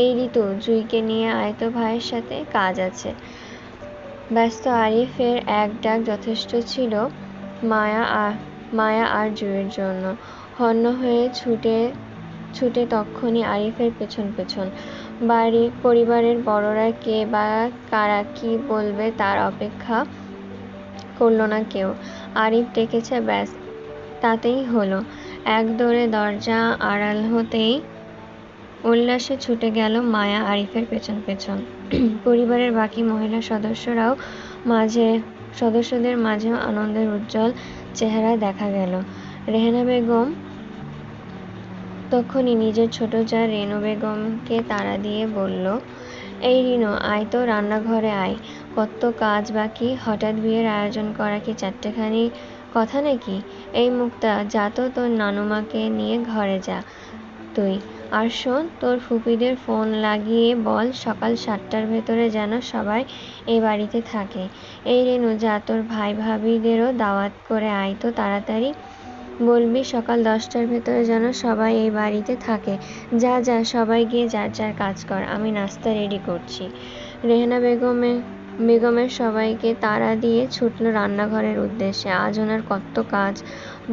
এই ঋতু, জুঁইকে নিয়ে আয় তো ভাইয়ের সাথে, কাজ আছে। ব্যস্ত আরিফের এক ডাক যথেষ্ট ছিল মায়া আর জুঁইয়ের জন্য। হন্য হয়ে ছুটে তক্ষুনি আরিফের পেছন। পরিবারের বড়রা কে বা কারা কি বলবে তার অপেক্ষা করল না কেউ। আরিফ ডেকেছে, ব্যাস তাতেই হলো। এক দৌড়ে দরজা আড়াল হতেই উল্লাসে ছুটে গেল মায়া আরিফের পেছন। পরিবারের বাকি মহিলা সদস্যদের মাঝেও আনন্দের উজ্জ্বল চেহারা দেখা গেল। রেহেনা বেগম তখনই নিজের ছোট যা রেনু বেগমকে তাড়া দিয়ে বলল, এই রিনো, আয় তো, রান্নাঘরে আয়। কত কাজ বাকি। হঠাৎ বিয়ের আয়োজন করা কি চারটেখানি কথা নাকি? এই মুক্তা, যা তো তোর নানুমাকে নিয়ে ঘরে যা তুই। আর শোন, তোর ফুপিদের ফোন লাগিয়ে বল সকাল 7টার ভেতরে যেন সবাই এই বাড়িতে থাকে। এই রেনু, যা, তোর ভাই ভাবিদেরও দাওয়াত করে আয় তো তাড়াতাড়ি। বলবি সকাল 10টার ভেতরে যেন সবাই এই বাড়িতে থাকে। যা যা, সবাই গিয়ে যার যার কাজ কর, আমি নাস্তা রেডি করছি। রেহেনা বেগমের সবাইকে তাড়া দিয়ে ছুটল রান্নাঘরের উদ্দেশ্যে। আজ ওনার কত কাজ।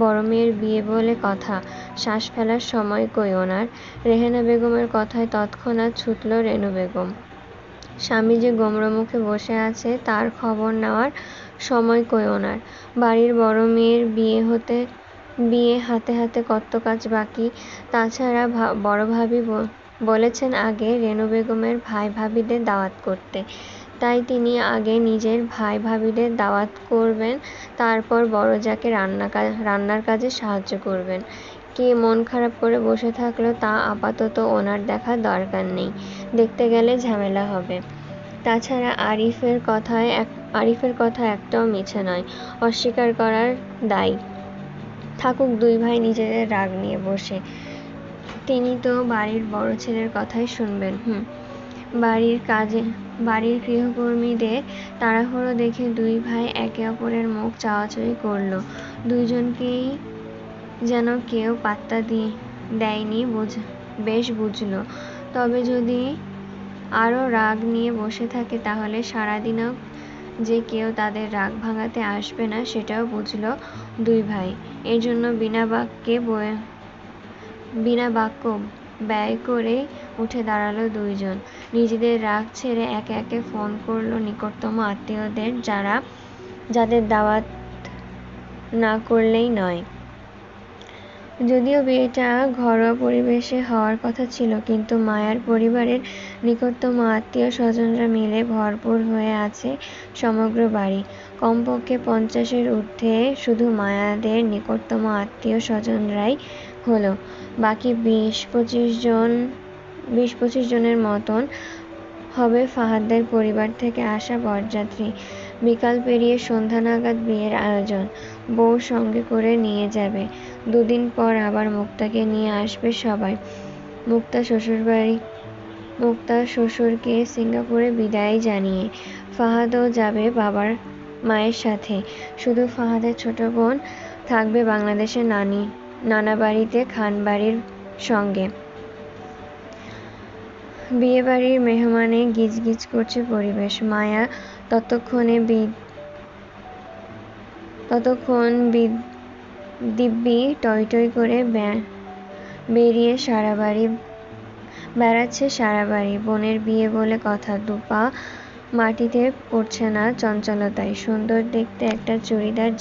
বড় মেয়ের বিয়ে বলে কথা, শ্বাস ফেলার সময় কই ওনার। রেহেনা বেগমের কথায় তৎক্ষণাৎ ছুটল রেনু বেগম। স্বামী যে গোমড়ো মুখে বসে আছে তার খবর নেওয়ার সময় কই ওনার। বাড়ির বড় মেয়ের বিয়ে হাতে হাতে কত কাজ বাকি। তাছাড়া বড় ভাবি বলেছেন আগে রেনু বেগমের ভাই ভাবিদের দাওয়াত করতে। তাই তিনি আগে নিজের ভাই ভাবিদের দাওয়াত করবেন, তারপর বড় যাকে রান্নার কাজে সাহায্য করবেন। কে মন খারাপ করে বসে থাকলো তা আপাতত ওনার দেখার দরকার নেই, দেখতে গেলে ঝামেলা হবে। তাছাড়া আরিফের কথা একটাও মিছে নয়, অস্বীকার করার দায়। থাকুক দুই ভাই নিজেদের রাগ নিয়ে বসে, তিনি তো বাড়ির বড় ছেলের কথাই শুনবেন। বাড়ির গৃহকর্মীদের তাড়াহুড়ো দেখে দুই ভাই একে অপরের মুখ চাওয়াচাওয়ি করল। দুইজনকেই যেন কেউ পাত্তা দেয়নি বেশ বুঝল। তবে যদি আরও রাগ নিয়ে বসে থাকে তাহলে সারাদিনও যে কেউ তাদের রাগ ভাঙাতে আসবে না সেটাও বুঝল দুই ভাই। এজন্য বিনা বাক্য ব্যয় করে উঠে দাঁড়ালো দুইজন। নিজেদের রাগ ছেড়ে একে একে ফোন করলো নিকটতম আত্মীয়দের, যাদের দাওয়াত না করলেই নয়। যদিও বিয়েটা ঘরোয়া পরিবেশে হওয়ার কথা ছিল, কিন্তু মায়ার পরিবারের নিকটতম আত্মীয় স্বজনরা মিলে ভরপুর হয়ে আছে সমগ্র বাড়ি। কমপক্ষে 50-এর ঊর্ধ্বে শুধু মায়াদের নিকটতম আত্মীয় স্বজনরাই হলো। বাকি 20-25 জনের মতন হবে ফাহাদের পরিবার থেকে আসা বরযাত্রী। বিকাল পেরিয়ে সন্ধ্যা নাগাদ বিয়ের আয়োজন। বউ সঙ্গে করে নিয়ে যাবে। 2 দিন পর আবার মুক্তাকে নিয়ে আসবে সবাই। মুক্তা শ্বশুরকে সিঙ্গাপুরে বিদায় জানিয়ে। ফাহাদও যাবে মায়ের সাথে। শুধু ফাহাদের ছোট বোন থাকবে বাংলাদেশের নানা বাড়িতে খানবাড়ির সঙ্গে। বিয়েবাড়ির মেহমানে গিজগিজ করছে পরিবেশ। মায়া ততক্ষণ দিব্যি টই করে বেড়াচ্ছে সারা বাড়ি। বোনের বিয়ে বলে কথা, 2 পা মাটিতে পড়ছে না চঞ্চলতায়। সুন্দর দেখতে একটা চুড়িদার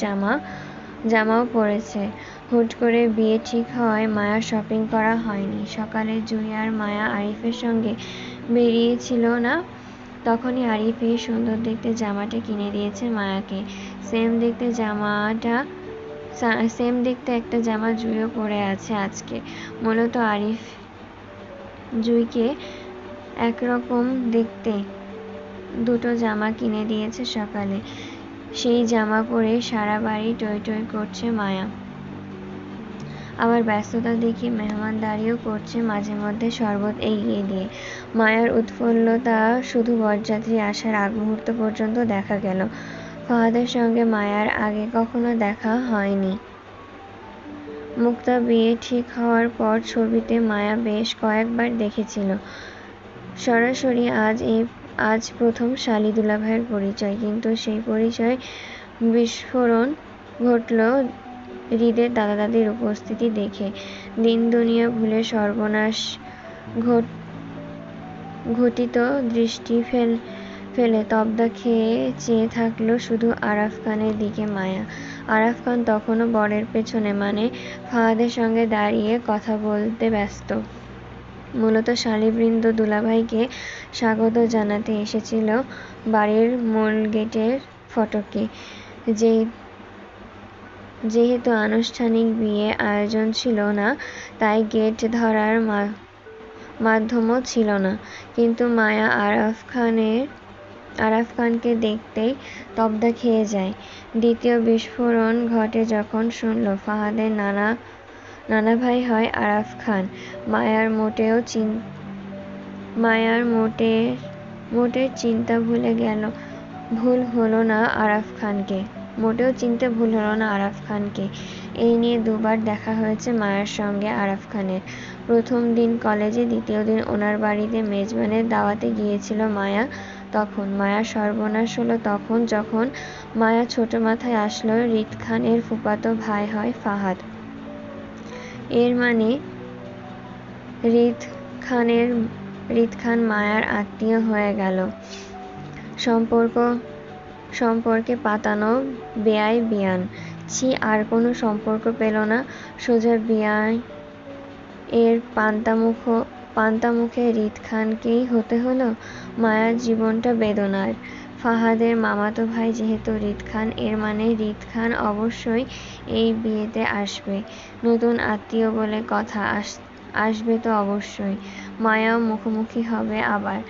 জামাও পরেছে। হুট করে বিয়ে ঠিক হওয়ায় মায়ার শপিং করা হয়নি। সকালে জুই আর মায়া আরিফের সঙ্গে বেরিয়েছিল না, তখনই আরিফ এই সুন্দর দেখতে জামাটা কিনে দিয়েছে মায়াকে। সেম দেখতে একটা জামা জুইও পরে আছে আজকে। মূলত আরিফ জুইকে একরকম দেখতে 2টো জামা কিনে দিয়েছে সকালে। সেই জামা পরে সারা বাড়ি টই করছে মায়া। আবার ব্যস্ততা দেখি মেহমানদারিও করছে মাঝে মধ্যে শরবত এগিয়ে দিয়ে। মায়ার উৎফুল্লতা শুধু বরযাত্রী আসার আগ মুহূর্ত পর্যন্ত দেখা গেল। ফাহাদের সঙ্গে মায়ার আগে কখনো দেখা হয়নি। মুক্তা বিয়ে ঠিক হওয়ার পর ছবিতে মায়া বেশ কয়েকবার দেখেছিল। সরাসরি আজ প্রথম শালি দুলাভাইয়ের পরিচয়। কিন্তু সেই পরিচয় বিস্ফোরণ ঘটল হৃদের দাদা দাদির উপস্থিতি দেখে। দিন দুনিয়া ভুলে সর্বনাশ ঘটিত দৃষ্টি ফেলে তবদা খেয়ে চেয়ে থাকলো শুধু আরাফ খানের দিকে মায়া। আরাফ খান তখনও বরের পেছনে মানে ফাহাদের সঙ্গে দাঁড়িয়ে কথা বলতে ব্যস্ত। মূলত শালীবৃন্দ দুলাভাইকে স্বাগত জানাতে এসেছিল বাড়ির মূল গেটের ফটকে। যেহেতু আনুষ্ঠানিক বিয়ে আয়োজন ছিল না, তাই গেট ধরার মাধ্যমও ছিল না। কিন্তু মায়া আরাফ খানকে দেখতেই তব্দা খেয়ে যায়। দ্বিতীয় বিস্ফোরণ ঘটে যখন শুনল ফাহাদের নানা ভাই হয় আরাফ খান। মায়ার মোটের চিন্তা ভুল হলো না আরাফ খানকে। মোটেও চিনতে ভুল হলো না আরাফ খানকে। এই নিয়ে দুবার দেখা হয়েছে মায়ার সঙ্গে আরাফ খানের। প্রথম দিন কলেজে, দ্বিতীয় দিন ওনার বাড়িতে মেজবানের দাওয়াতে গিয়েছিল মায়া। তখন মায়ার সর্বনাশ হলো তখন যখন মায়া ছোট মাথায় আসলো রিদ খানের ফুফাতো ভাই হয় ফাহাদ। এর মানে রিদ খান মায়ার আত্মীয় হয়ে গেল। সম্পর্কে পাতানো বেআই-বিয়ান। ছি, আর কোনো সম্পর্ক পেল না, সোজা বিয়াই এর পান্তামুখে রিদ খানকেই হতে হলো। মায়ার জীবনটা বেদনার। ফাহাদের মামাতো ভাই যেহেতু রিদ খান, এর মানে রিদ খান অবশ্যই এই বিয়েতে আসবে। নতুন আত্মীয় বলে কথা, আসবে তো অবশ্যই। মায়াও মুখোমুখি হবে আবার।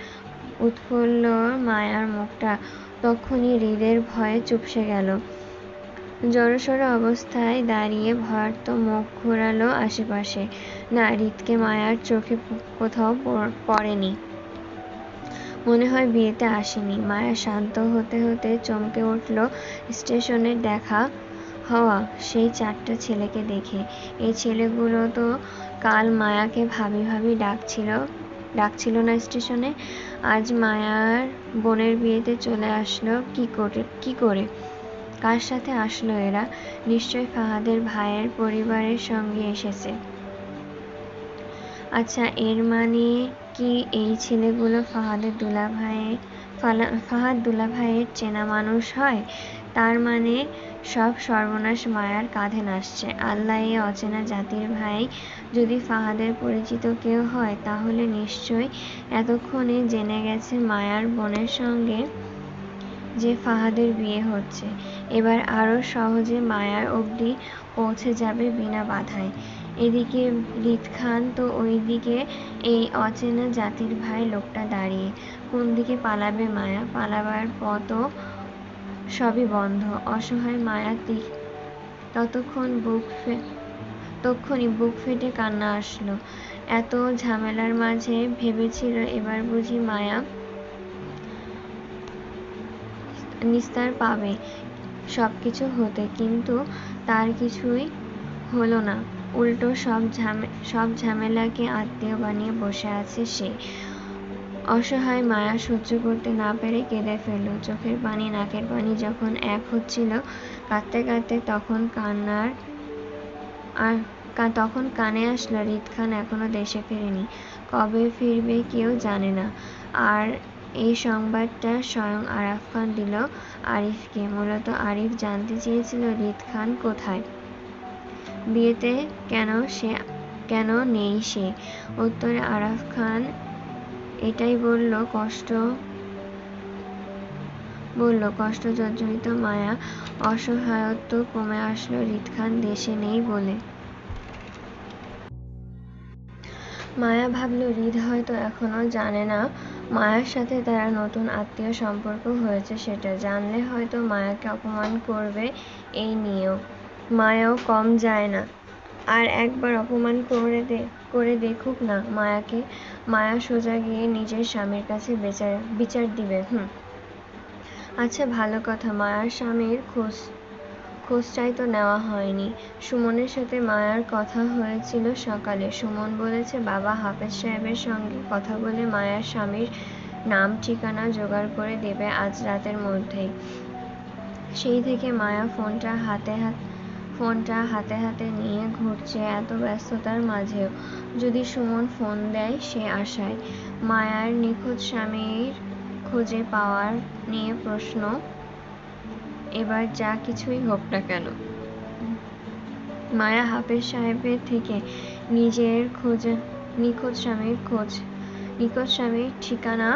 উৎফুল্ল মায়ার মুখটা তক্ষুনি হৃদের ভয়ে চুপসে গেল। জড়সড় অবস্থায় দাঁড়িয়ে ভয়ার্ত মুখ ঘোরালো আশেপাশে। না, হৃদকে মায়ার চোখে কোথাও পড়েনি। মনে হয় বিয়েতে আসেনি। মায়া শান্ত হতে হতে চমকে উঠল স্টেশনে দেখা হওয়া সেই 4টা ছেলেকে দেখে। এই ছেলেগুলো তো কাল মায়াকে ভাবি ভাবি ডাকছিল না স্টেশনে। আজ মায়ার বোনের বিয়েতে চলে আসলো কি করে? কার সাথে আসলো এরা? নিশ্চয় ফাহাদের ভাইয়ের পরিবারের সঙ্গে এসেছে। আচ্ছা, এর মানে কি এই ছেলেগুলো ফাহাদ দুলাভাইয়ের চেনা মানুষ হয়? তার মানে সব সর্বনাশ মায়ার কাঁধে নাচছে। আল্লাহ, এ অচেনা জাতির ভাই যদি ফাহাদের পরিচিত কেউ হয়, তাহলে নিশ্চয় এতক্ষণে জেনে গেছে মায়ার বোনের সঙ্গে যে ফাহাদের বিয়ে হচ্ছে। এবার আরো সহজে মায়ার অবধি পৌঁছে যাবে বিনা বাধায়। এদিকে রিদ খান তো ওইদিকে এই অচেনা জাতির ভাই লোকটা দাঁড়িয়ে। কোন দিকে পালাবে মায়া? পালাবার পথও সবই বন্ধ। অসহায় মায়া তক্ষুনি বুক ফেটে কান্না আসলো। এত ঝামেলার মাঝে ভেবেছিল এবার বুঝি মায়া নিস্তার পাবে সবকিছু হতে, কিন্তু তার কিছুই হলো না। উল্টো সব ঝামেলাকে আত্মীয় বানিয়ে বসে আছে সে। অসহায় মায়া সহ্য করতে না পেরে কেঁদে ফেলল। চোখের পানি নাকের পানি যখন এক হচ্ছিল কাঁদতে কাঁদতে, তখন কানে আসলো রিদ খান এখনো দেশে ফেরেনি। কবে ফিরবে কেউ জানে না। আর এই সংবাদটা স্বয়ং আরাফ খান দিল আরিফকে। মূলত আরিফ জানতে চেয়েছিল রিদ খান কোথায়, বিয়েতে কেন নেই সে। উত্তরে আরাফ খান এটাই বলল কষ্ট জর্জরিত মায়া অসহায়ত্ব কমে আসলো রিদ খান দেশে নেই বলে। মায়া ভাবল রিদ হয়তো এখনো জানে না মায়ার সাথে তারা নতুন আত্মীয় সম্পর্ক হয়েছে। সেটা জানলে হয়তো মায়াকে অপমান করবে। এই নিয়েও মায়াও কম যায় না। আর একবার অপমান করে দেখুক না মায়াকে। মায়া সোজা গিয়ে নিজের স্বামীর কাছে বিচার দিবে। আচ্ছা, ভালো কথা, মায়ার স্বামীর খোঁজটাই তো নেওয়া হয়নি। সুমনের সাথে মায়ার কথা হয়েছিল সকালে। সুমন বলেছে বাবা হাফেজ সাহেবের সঙ্গে কথা বলে মায়ার স্বামীর নাম ঠিকানা জোগাড় করে দেবে আজ রাতের মধ্যেই। সেই থেকে মায়া ফোনটা হাতে হাতে নিয়ে ঘুরছে এত ব্যস্ততার মাঝেও। যদি সুমন ফোন দেয় সে আশায়। মায়ার নিখোঁজ স্বামীর খুঁজে পাওয়ার নিয়ে প্রশ্ন। এবার যা কিছুই হোক না কেন, মায়া হাফেজ সাহেবের থেকে নিজের নিখোঁজ স্বামীর ঠিকানা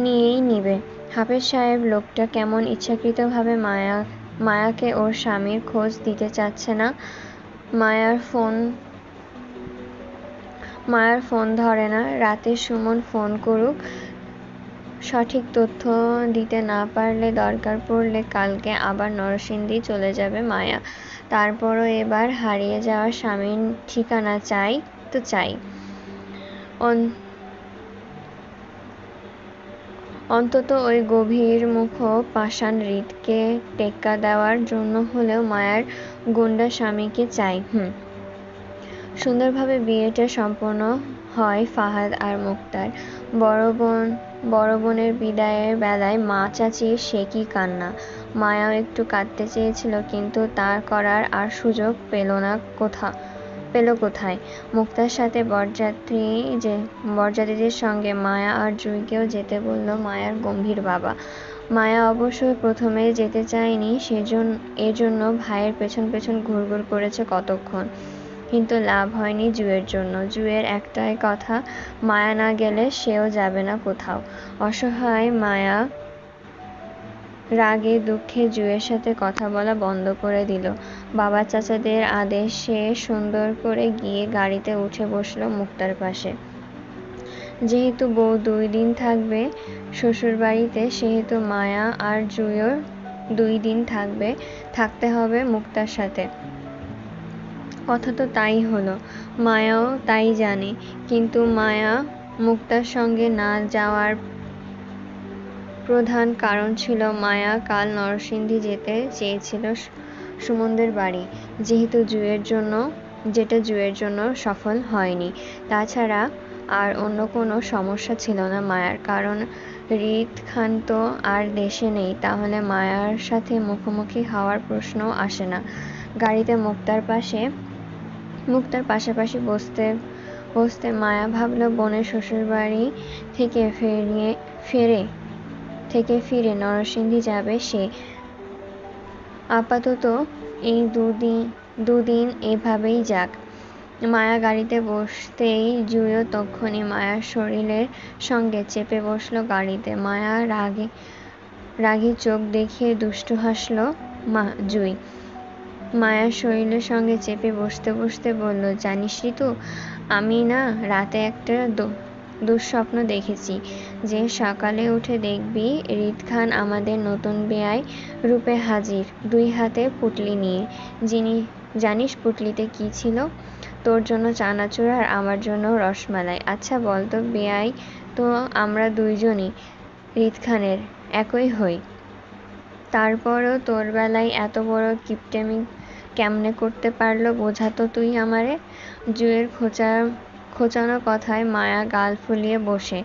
নিয়েই নিবে। হাফেজ সাহেব লোকটা কেমন ইচ্ছাকৃতভাবে মায়াকে ওর স্বামীর খোঁজ দিতে চাচ্ছে না। মায়ার ফোন ধরে না। রাতে সুমন ফোন করুক, সঠিক তথ্য দিতে না পারলে দরকার পড়লে কালকে আবার নরসিংদী চলে যাবে মায়া। তারপরও এবার হারিয়ে যাওয়া স্বামীর ঠিকানা চাই তো চাই। অন্তত ওই গভীর মুখ পাষাণ হৃদকে টেক্কা দেওয়ার জন্য হলেও মায়ার গুন্ডা স্বামীকে চাই। সুন্দরভাবে বিয়েটা সম্পন্ন হয় ফাহাদ আর মুক্তার। বড় বোনের বিদায়ের বেলায় মা চাচির সে কি কান্না। মায়াও একটু কাঁদতে চেয়েছিল, কিন্তু তা করার আর সুযোগ পেল কোথায়। মুক্তার সাথে বরযাত্রীদের সঙ্গে মায়া আর জুঁইকেও যেতে বলল মায়ার গম্ভীর বাবা। মায়া অবশ্য প্রথমে যেতে চায়নি, এজন্য ভাইয়ের পেছন পেছন ঘুরঘুর করেছে কতক্ষণ, কিন্তু লাভ হয়নি জুঁইয়ের জন্য। জুঁইয়ের একটাই কথা, মায়া না গেলে সেও যাবে না কোথাও। অসহায় মায়া রাগে দুঃখে জুঁইয়ের সাথে কথা বলা বন্ধ করে দিল। বাবা চাচাদের আদেশে সুন্দর করে গিয়ে গাড়িতে উঠে বসল মুক্তার পাশে। যেহেতু বউ 2 দিন থাকবে শ্বশুরবাড়িতে, সেহেতু মায়া আর জুঁইও 2 দিন থাকতে হবে মুক্তার সাথে। কথা তো তাই হলো, মায়াও তাই জানে। কিন্তু মায়া মুক্তার সঙ্গে না যাওয়ার প্রধান কারণ ছিল মায়া কাল নরসিংদী যেতে চেয়েছিল সুমনদের বাড়ি, যেটা জুঁইয়ের জন্য সফল হয়নি। তাছাড়া আর অন্য কোনো সমস্যা ছিল না মায়ার, কারণ হৃদ খান তো আর দেশে নেই, তাহলে মায়ার সাথে মুখোমুখি হওয়ার প্রশ্নও আসে না। গাড়িতে মুক্তার পাশাপাশি বসতে মায়া ভাবল বোনের শ্বশুরবাড়ি থেকে ফিরে নরসিংদী যাবে সে। আপাতত এই 2 দিন এভাবেই যাক। মায়া গাড়িতে বসতেই জুঁইও তক্ষুনি মায়ার শরীরের সঙ্গে চেপে বসল গাড়িতে। মায়া রাগী চোখ দেখিয়ে দুষ্টু হাসল জুঁই। মায়ার শরীরের সঙ্গে চেপে বসতে বসতে বলল, জানিস ঋতু, আমি না রাতে একটা দুঃস্বপ্ন দেখেছি যে সকালে উঠে দেখবি হৃদ খান আমাদের নতুন বেয়াই রূপে হাজির, 2 হাতে পুঁটলি নিয়ে। জানিস পুঁটলিতে কি ছিল? তোর জন্য চানাচুর আর আমার জন্য রসমালাই। আচ্ছা বলতো, বেয়াই তো আমরা 2 জনই হৃদ খানের, একই হই। তারপরও তোর বেলায় এত বড় কিপটেমি কেমনে করতে পারলো বোঝা তো তুই আমারে। জুঁইয়ের খোঁচানো কথায় মায়া গাল ফুলিয়ে বসে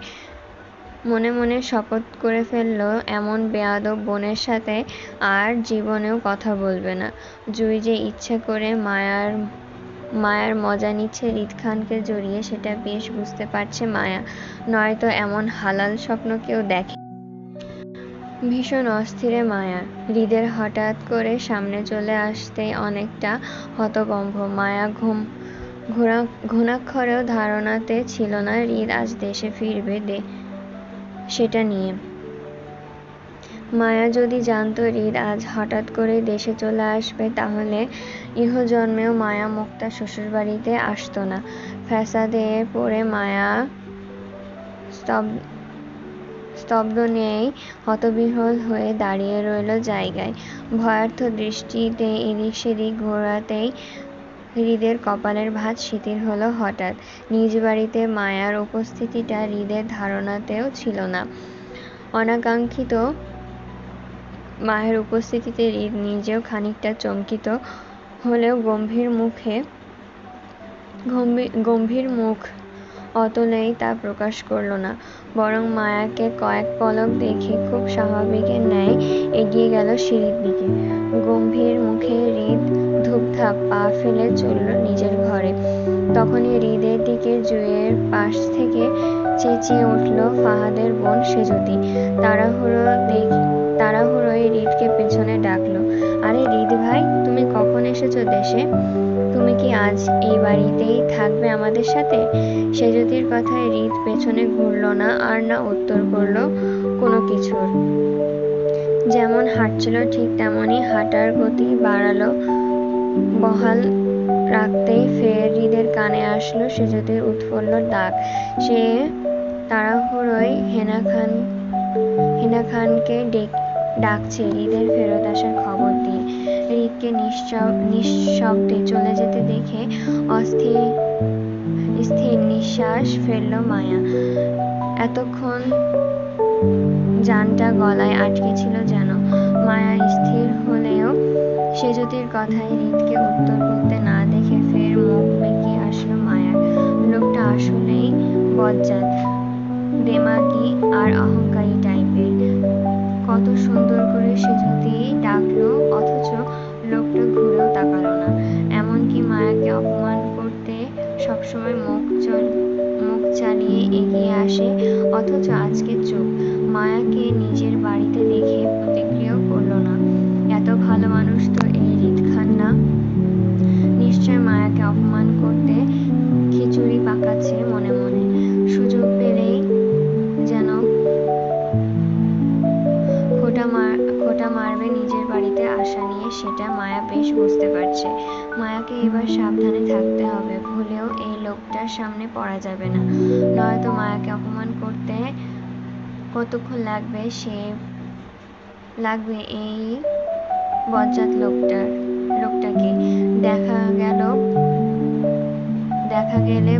মনে মনে শপথ করে ফেলল এমন বেয়াদব বোনের সাথে আর জীবনেও কথা বলবে না। জুঁই যে ইচ্ছে করে মায়ার মজা নিচ্ছে হৃদ খানকে জড়িয়ে, সেটা বেশ বুঝতে পারছে মায়া, নয়তো এমন হালাল স্বপ্ন কেউ দেখে। ভীষণ অস্থিরে মায়া। হৃদের হঠাৎ করে সামনে চলে আসতেই অনেকটা হতভম্ব। মায়া ঘুণাক্ষরেও ধারণাতে ছিল না হৃদ আজ দেশে ফিরবে সেটা নিয়ে। মায়া যদি জানতো হৃদ আজ হঠাৎ করে দেশে চলে আসবে, তাহলে ইহজন্মেও মায়া মুক্তার শ্বশুরবাড়িতে আসতো না। ফ্যাসাদে পড়ে মায়া স্তব্ধ নেই, হতবিহ্বল হয়ে দাঁড়িয়ে রইল জায়গায়। ভয়ার্থ দৃষ্টিতে এদিক সেদিক ঘোরাতেই হৃদের কপালের ভাঁজ শিথিল হলো হঠাৎ। নিজ বাড়িতে মায়ার উপস্থিতিটা হৃদের ধারণাতেও ছিল না। অনাকাঙ্ক্ষিত মায়ের উপস্থিতিতে হৃদ নিজেও খানিকটা চমকিত হলেও গম্ভীর মুখ অতলেই তা প্রকাশ করল না, বরং মায়াকে কয়েক পলক দেখে খুব স্বাভাবিকের ন্যায় এগিয়ে গেল সিঁড়ির দিকে। গম্ভীর মুখে হৃদ ধূপধাপ পা ফেলে চলল নিজের ঘরে। তখনই হৃদের দিকে জুঁইয়ের পাশ থেকে চেঁচিয়ে উঠল ফাহাদের বোন সেজুতি। তাড়াহুড়োয় হৃদকে পেছনে ডাকল, আরে হৃদ ভাই, তুমি কখন এসেছো দেশে? তুমি কি আজ এই বাড়িতেই থাকবে আমাদের সাথে? সেজুতির কথায় হৃদ পেছনে ঘুরল না আর না উত্তর করল কোনো কিছুর। যেমন হাঁটছিল ঠিক তেমনই হাঁটার গতি বাড়ালো বহাল রাখতেই ফের হৃদের কানে আসলো সেজদির উৎফুল্ল ডাক। সে তাড়াহুড়োয় হেনা খানকে ডাকছে হৃদের ফেরত আসার খবর দিয়ে। হৃদকে নিঃশব্দে চলে যেতে দেখে স্থির নিঃশ্বাস ফেলল মায়া। এতক্ষণ জানটা গলায় আটকে ছিল যেন। মায়া স্থির হলেও সেজদির কথায় হৃদকে উত্তর করতে না দেখে ফের মুখ বেঁকিয়ে আসলো মায়ার। লোকটা আসলেই বজ্জাত, দেমাগি আর অহংকারী টাইপের। কত সুন্দর করে সেজদি ডাকলো, অথচ লোকটা ঘুরেও তাকালো না। এমনকি মায়াকে অপমান করতে সবসময় মুখ চালিয়ে এগিয়ে আসে, অথচ আজকে চুপ। মায়াকে নিজের বাড়িতে দেখে প্রতিক্রিয়াও করলো না। এত ভালো মানুষ তো এই হৃদ খান না। নিশ্চয় মায়াকে অপমান করতে খিচুড়ি পাকাচ্ছে মনে মনে। সুযোগ পেলেই যেন খোঁটা মারবে নিজের বাড়িতে আসা নিয়ে, সেটা মায়া বেশ বুঝতে পারছে। মায়াকে এবার সাবধানে থাকতে হবে, ভুলেও এই লোকটার সামনে পড়া যাবে না। নয়তো মায়াকে অপমান করতে কতক্ষণ লাগবে এই বজ্জাত লোকটাকে। দেখা গেলে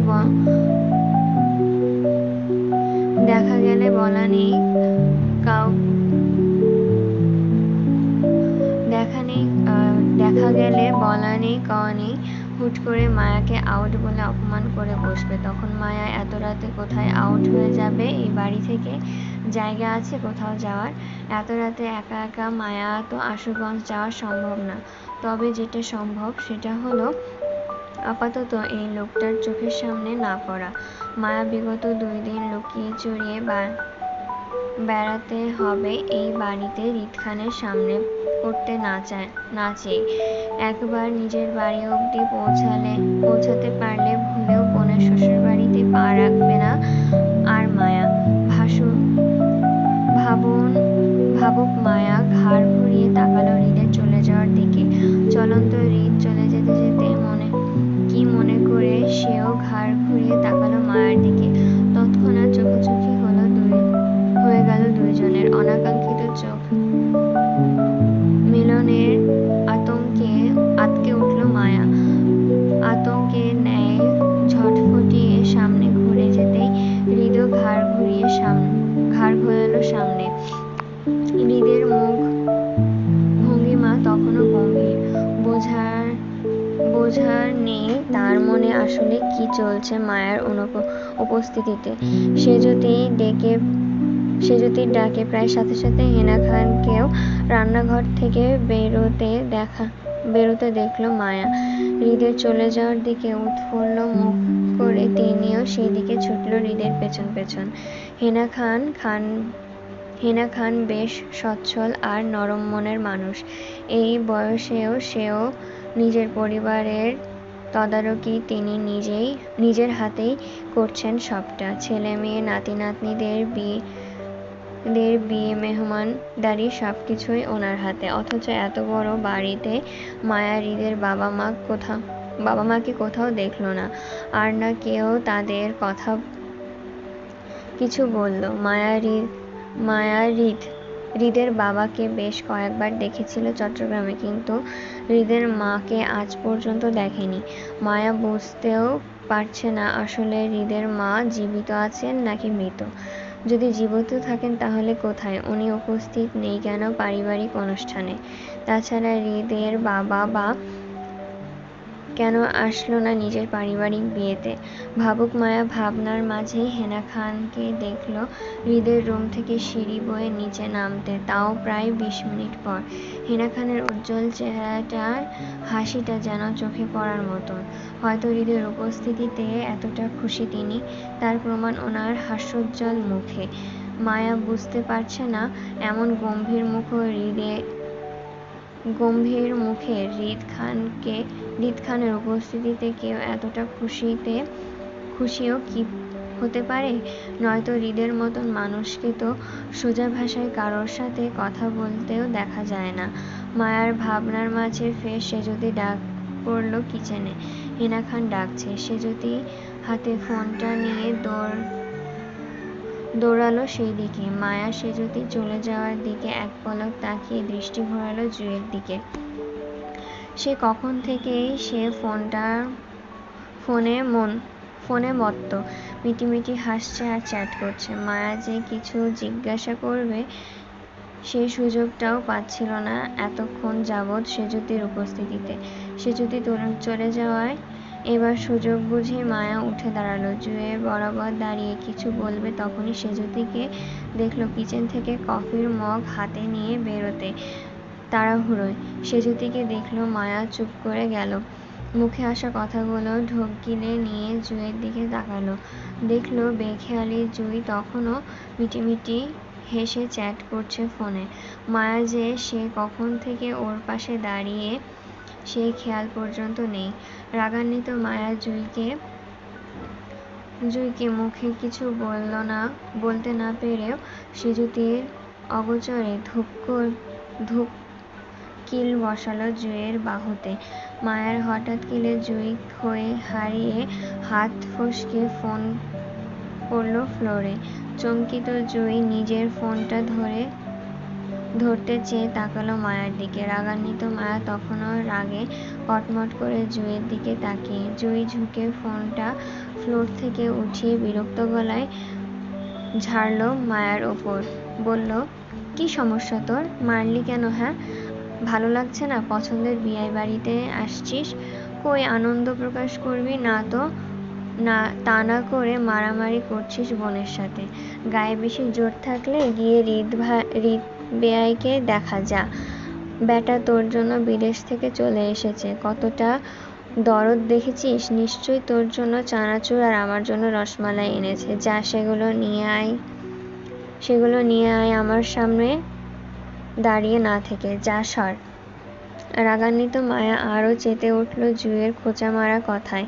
বলা নেই কওয়া নেই, হুট করে মায়াকে আউট বলে অপমান করে বসবে। তখন মায়া এত রাতে কোথায় আউট হয়ে যাবে এই বাড়ি থেকে? জায়গা আছে কোথাও যাওয়ার? এত রাতে একা একা মায়া তো আশুগঞ্জ যাওয়া সম্ভব না। তবে যেটা সম্ভব সেটা হলো আপাতত এই লোকটার চোখের সামনে না পড়া। মায়া বিগত 2 দিন লুকিয়ে চুরিয়ে বেড়াতে হবে এই বাড়িতে হৃদ খানের সামনে পড়তে না চেয়ে। একবার নিজের বাড়ি অবধি পৌঁছাতে পারলে ভুলেও বোনের শ্বশুর বাড়িতে পা রাখবে না আর মায়া। ভাবুক মায়া ঘাড় ঘুরিয়ে তাকালো হৃদের চলে যাওয়ার দিকে। চলন্ত হৃদ চলে যেতে যেতে কি মনে করে সেও ঘাড় ঘুরিয়ে তাকালো মায়ার দিকে। তৎক্ষণাৎ চোখাচোখি হয়ে গেল দুইজনের। অনাকাঙ্ক্ষিত চোখ মিলনের আতঙ্কে আঁতকে উঠল মায়া। আতঙ্কের ন্যায় ঝটফটিয়ে সামনে ঘুরে যেতেই হৃদও ঘাড় ঘোরালো সামনে। হৃদের ভঙ্গিমা তখনও গম্ভীর। বোঝার নেই তার মনে আসলে কি চলছে মায়ার উপস্থিতিতে। সেজদির ডাকে প্রায় সাথে সাথে হেনা খানকেও রান্নাঘর থেকে বেরোতে দেখল মায়া। হৃদের চলে যাওয়ার দিকে উৎফুল্ল মুখ করে তিনিও সেই দিকে ছুটল হৃদের পেছন পেছন। হেনা খান বেশ সচ্ছল আর নরম মনের মানুষ। এই বয়সেও সেও নিজের পরিবারের তদারকি তিনি নিজের হাতেই করছেন সবটা। ছেলে মেয়ে নাতি নাতনিদের বিয়ে মেহমানদারি সবকিছুই ওনার হাতে। অথচ এত বড় বাড়িতে মায়া হৃদের বাবা মাকে কোথাও দেখল না, আর না কেউ তাদের কথা কিছু বলল। মায়া হৃদের বাবাকে বেশ কয়েকবার দেখেছিল চট্টগ্রামে, কিন্তু হৃদের মাকে আজ পর্যন্ত দেখেনি। মায়া বুঝতেও পারছে না আসলে হৃদের মা জীবিত আছেন নাকি মৃত। যদি জীবিত থাকেন তাহলে কোথায়? উনি উপস্থিত নেই কেন পারিবারিক অনুষ্ঠানে? তাছাড়া হৃদের বাবা বা কেন আসলো না নিজের পারিবারিক বিয়েতে? ভাবুক মায়া। ভাবনার মাঝেই হেনা খানকে দেখল হৃদের রুম থেকে সিঁড়ি বয়ে নিচে নামতে, তাও প্রায় 20 মিনিট পর। হেনা খানের উজ্জ্বল চেহারাটার হাসিটা যেন চোখে পড়ার মতন। হয়তো হৃদের উপস্থিতিতে এতটা খুশি তিনি, তার প্রমাণ ওনার হাস্যোজ্জ্বল মুখে। মায়া বুঝতে পারছে না এমন গম্ভীর মুখে হৃদ খানের উপস্থিতিতে কেউ এতটা খুশিও কি হতে পারে? নয়তো হৃদের মতন মানুষকে তো সোজা ভাষায় কারোর সাথে কথা বলতেও দেখা যায় না। মায়ার ভাবনার মাঝে ফের সেজদি ডাক পড়ল কিচেনে। হেনা খান ডাকছে। সেজুতি হাতে ফোনটা নিয়ে দৌড়ালো সেই দিকে। মায়া সেজুতি চলে যাওয়ার দিকে এক পলক তাকিয়ে দৃষ্টি ঘোরালো জুঁইয়ের দিকে। সে কখন থেকেই সে ফোনে মত্ত, মিটিমিটি হাসছে আর চ্যাট করছে। মায়া যে কিছু জিজ্ঞাসা করবে সেই সুযোগটাও পাচ্ছিল না এতক্ষণ যাবৎ সেজুতির উপস্থিতিতে। সেজুতি চলে যাওয়ায় এবার সুযোগ বুঝে মায়া উঠে দাঁড়ালো। জুঁইয়ের বরাবর দাঁড়িয়ে কিছু বলবে তখনই সেজুতিকে দেখলো কিচেন থেকে কফির মগ হাতে নিয়ে বেরোতে তাড়াহুড়োয়। সেজুতিকে দেখলো মায়া চুপ করে গেল। মুখে আসা কথাগুলো ঢোক গিলে নিয়ে জুঁইয়ের দিকে তাকালো। দেখলো বেখেয়ালি জুঁই তখনও মিটিমিটি হেসে চ্যাট করছে ফোনে। মায়া যে সে কখন থেকে ওর পাশে দাঁড়িয়ে সেই খেয়াল পর্যন্ত নেই। রাগান্বিত মায়া জুঁইকে মুখে কিছু বলতে না পেরেও সেজুতির অগোচরে ধূপ কিল বসালো জুঁইয়ের বাহুতে। মায়ার হঠাৎ কিলে জুঁই হয়ে হারিয়ে হাত ফসকে ফোন পড়ল ফ্লোরে। চমকিত জুঁই নিজের ফোনটা ধরতে চেয়ে তাকালো মায়ার দিকে। রাগান্বিত মায়া তখনও রাগে কটমট করে জুঁইয়ের দিকে তাকিয়ে। জুঁই ঝুঁকে ফোনটা ফ্লোর থেকে উঠিয়ে বিরক্ত গলায় ঝাড়ল মায়ার ওপর। বলল, কি সমস্যা তোর? মারলি কেন? হ্যাঁ, ভালো লাগছে না? পছন্দের বিয়ে বাড়িতে আসছিস, কই আনন্দ প্রকাশ করবি না তো? তা না করে মারামারি করছিস বোনের সাথে। গায়ে বেশি জোর থাকলে গিয়ে রিত বেয়াইকে দেখা যা। ব্যাটা তোর জন্য বিদেশ থেকে চলে এসেছে, কতটা দরদ দেখেছিস? নিশ্চয়ই তোর জন্য চানাচুর আর আমার জন্য রসমালাই এনেছে। যা, সেগুলো নিয়ে আয় আমার সামনে দাঁড়িয়ে না থেকে। যা, সর। রাগান্বিত মায়া আরও চেতে উঠল জুঁইয়ের খোঁচা মারা কথায়।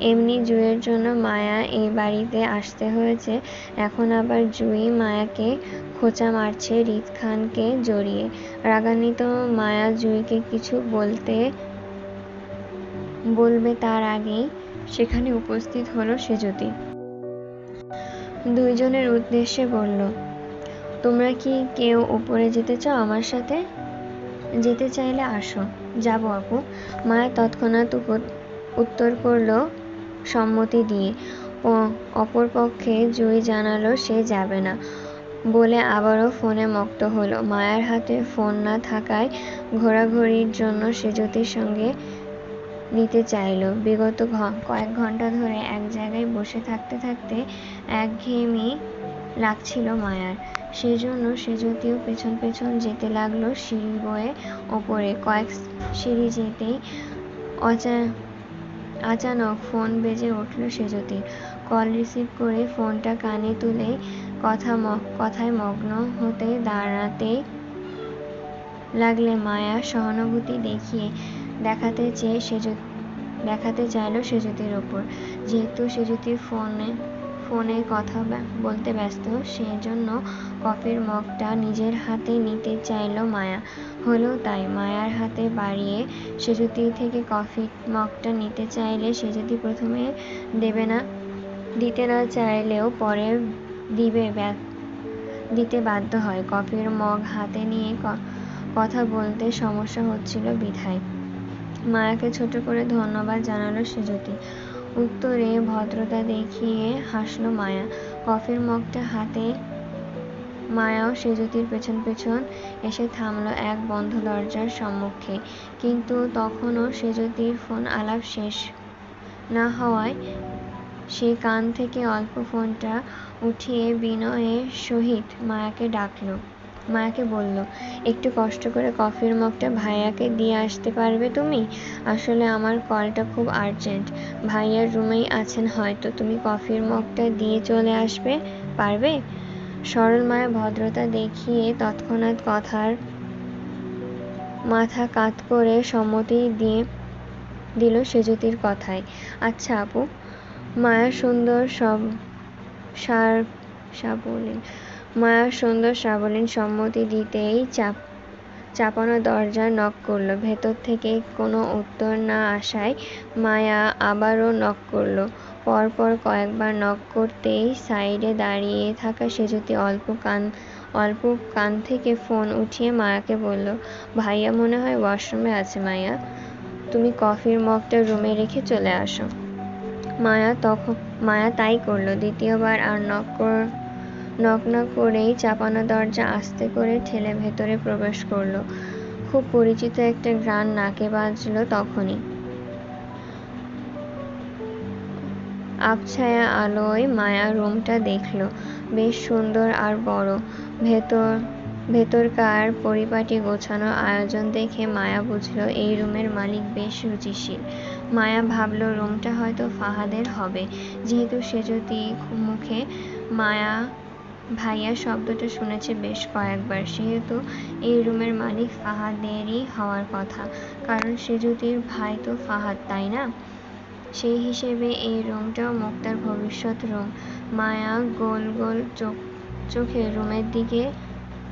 এমনি জুঁইয়ের জন্য মায়া এই বাড়িতে আসতে হয়েছে, এখন আবার জুঁই মায়াকে খোঁচা মারছে রিত খানকে জড়িয়ে। রাগান্বিত মায়া জুঁইকে কিছু বলবে তার আগেই সেখানে উপস্থিত হলো সেজুতি। দুইজনের উদ্দেশ্যে বলল, তোমরা কি কেউ উপরে যেতে চাও আমার সাথে? যেতে চাইলে আসো। যাবো আপু। মায়া তৎক্ষণাৎ উত্তর করল সম্মতি দিয়ে। অপরপক্ষে জুঁই জানালো সে যাবে না বলে আবারও ফোনে মক্ত হলো। মায়ার হাতে ফোন না থাকায় ঘোরাঘুরির জন্য সেজুতির সঙ্গে নিতে চাইল। বিগত কয়েক ঘন্টা ধরে এক জায়গায় বসে থাকতে থাকতে একঘেয়েমি লাগছিল মায়ার। সেজন্য সেজুতিও পেছন পেছন যেতে লাগলো সিঁড়ি বয়ে ওপরে। কয়েক সিঁড়ি যেতেই আচানক ফোন বেজে উঠল সেজুতির। কল রিসিভ করে ফোনটা কানে তুলে কথায় মগ্ন হতে দাঁড়াতেই লাগলে মায়া সহানুভূতি দেখাতে চাইল সেজুতির ওপর। যেহেতু সেজুতি ফোনে কথা বলতে ব্যস্ত, সেজন্য কফির মগটা নিজের হাতে নিতে চাইল মায়া। হলো তাই। মায়ার হাতে বাড়িয়ে সেজুতি থেকে কফির মগটা নিতে চাইলে সেজুতি প্রথমে দিতে না চাইলেও পরে দিতে বাধ্য হয়। কফির মগ হাতে নিয়ে কথা বলতে সমস্যা হচ্ছিল বিধায় মায়াকে ছোট করে ধন্যবাদ জানালো সেজুতি। উত্তরে ভদ্রতা দেখিয়ে হাসল মায়া। কফির মগটা হাতে মায়াও সেজুতির পেছন পেছন এসে থামল এক বন্ধ দরজার সম্মুখে। কিন্তু তখনও সেজুতির ফোন আলাপ শেষ না হওয়ায় সে কান থেকে অল্প ফোনটা উঠিয়ে বিনয়ের সহিত মায়াকে বলল, একটু কষ্ট করে কফির মগটা ভাইয়াকে দিয়ে আসতে পারবে তুমি? আসলে আমার কলটা খুব আর্জেন্ট। ভাইয়ার রুমেই আছেন হয়তো। তুমি কফির মগটা দিয়ে চলে আসবে পারবে? সরল মায়া ভদ্রতা দেখিয়ে তৎক্ষণাৎ কথার মাথা কাত করে সম্মতি দিল সেজুতির কথায়। আচ্ছা আপু। মায়া সুন্দর সাবলীল সম্মতি দিতেই চাপানো দরজা নক করলো। ভেতর থেকে কোনো উত্তর না আসায় মায়া আবারও নক করলো। পরপর কয়েকবার নক করতেই সাইডে দাঁড়িয়ে থাকা সেজুতি অল্প কান থেকে ফোন উঠিয়ে মায়াকে বলল, ভাইয়া মনে হয় ওয়াশরুমে আছে। মায়া, তুমি কফির মগটা রুমে রেখে চলে আসো। মায়া তাই করলো। দ্বিতীয়বার আর নক না করেই চাপানো দরজা আস্তে করে ঠেলে ভেতরে প্রবেশ করলো। খুব পরিচিত একটা ঘ্রাণ নাকে বাজলো তখনই। আবছায়া আলোয় মায়া রুমটা দেখলো। বেশ সুন্দর আর বড়। ভেতরকার পরিপাটি গোছানো আয়োজন দেখে মায়া বুঝলো এই রুমের মালিক বেশ রুচিশীল। মায়া ভাবলো রুমটা হয়তো ফাহাদের হবে, যেহেতু সেজুতি মুখে মায়া ভাইয়া শব্দটা শুনেছে বেশ কয়েকবার, সেহেতু এই রুমের মালিক ফাহাদেরই হওয়ার কথা, কারণ সেজুতির ভাই তো ফাহাদ, তাই না? সেই হিসেবে এই রুমটাও মুক্তার ভবিষ্যৎ রুম। মায়া গোল গোল চোখে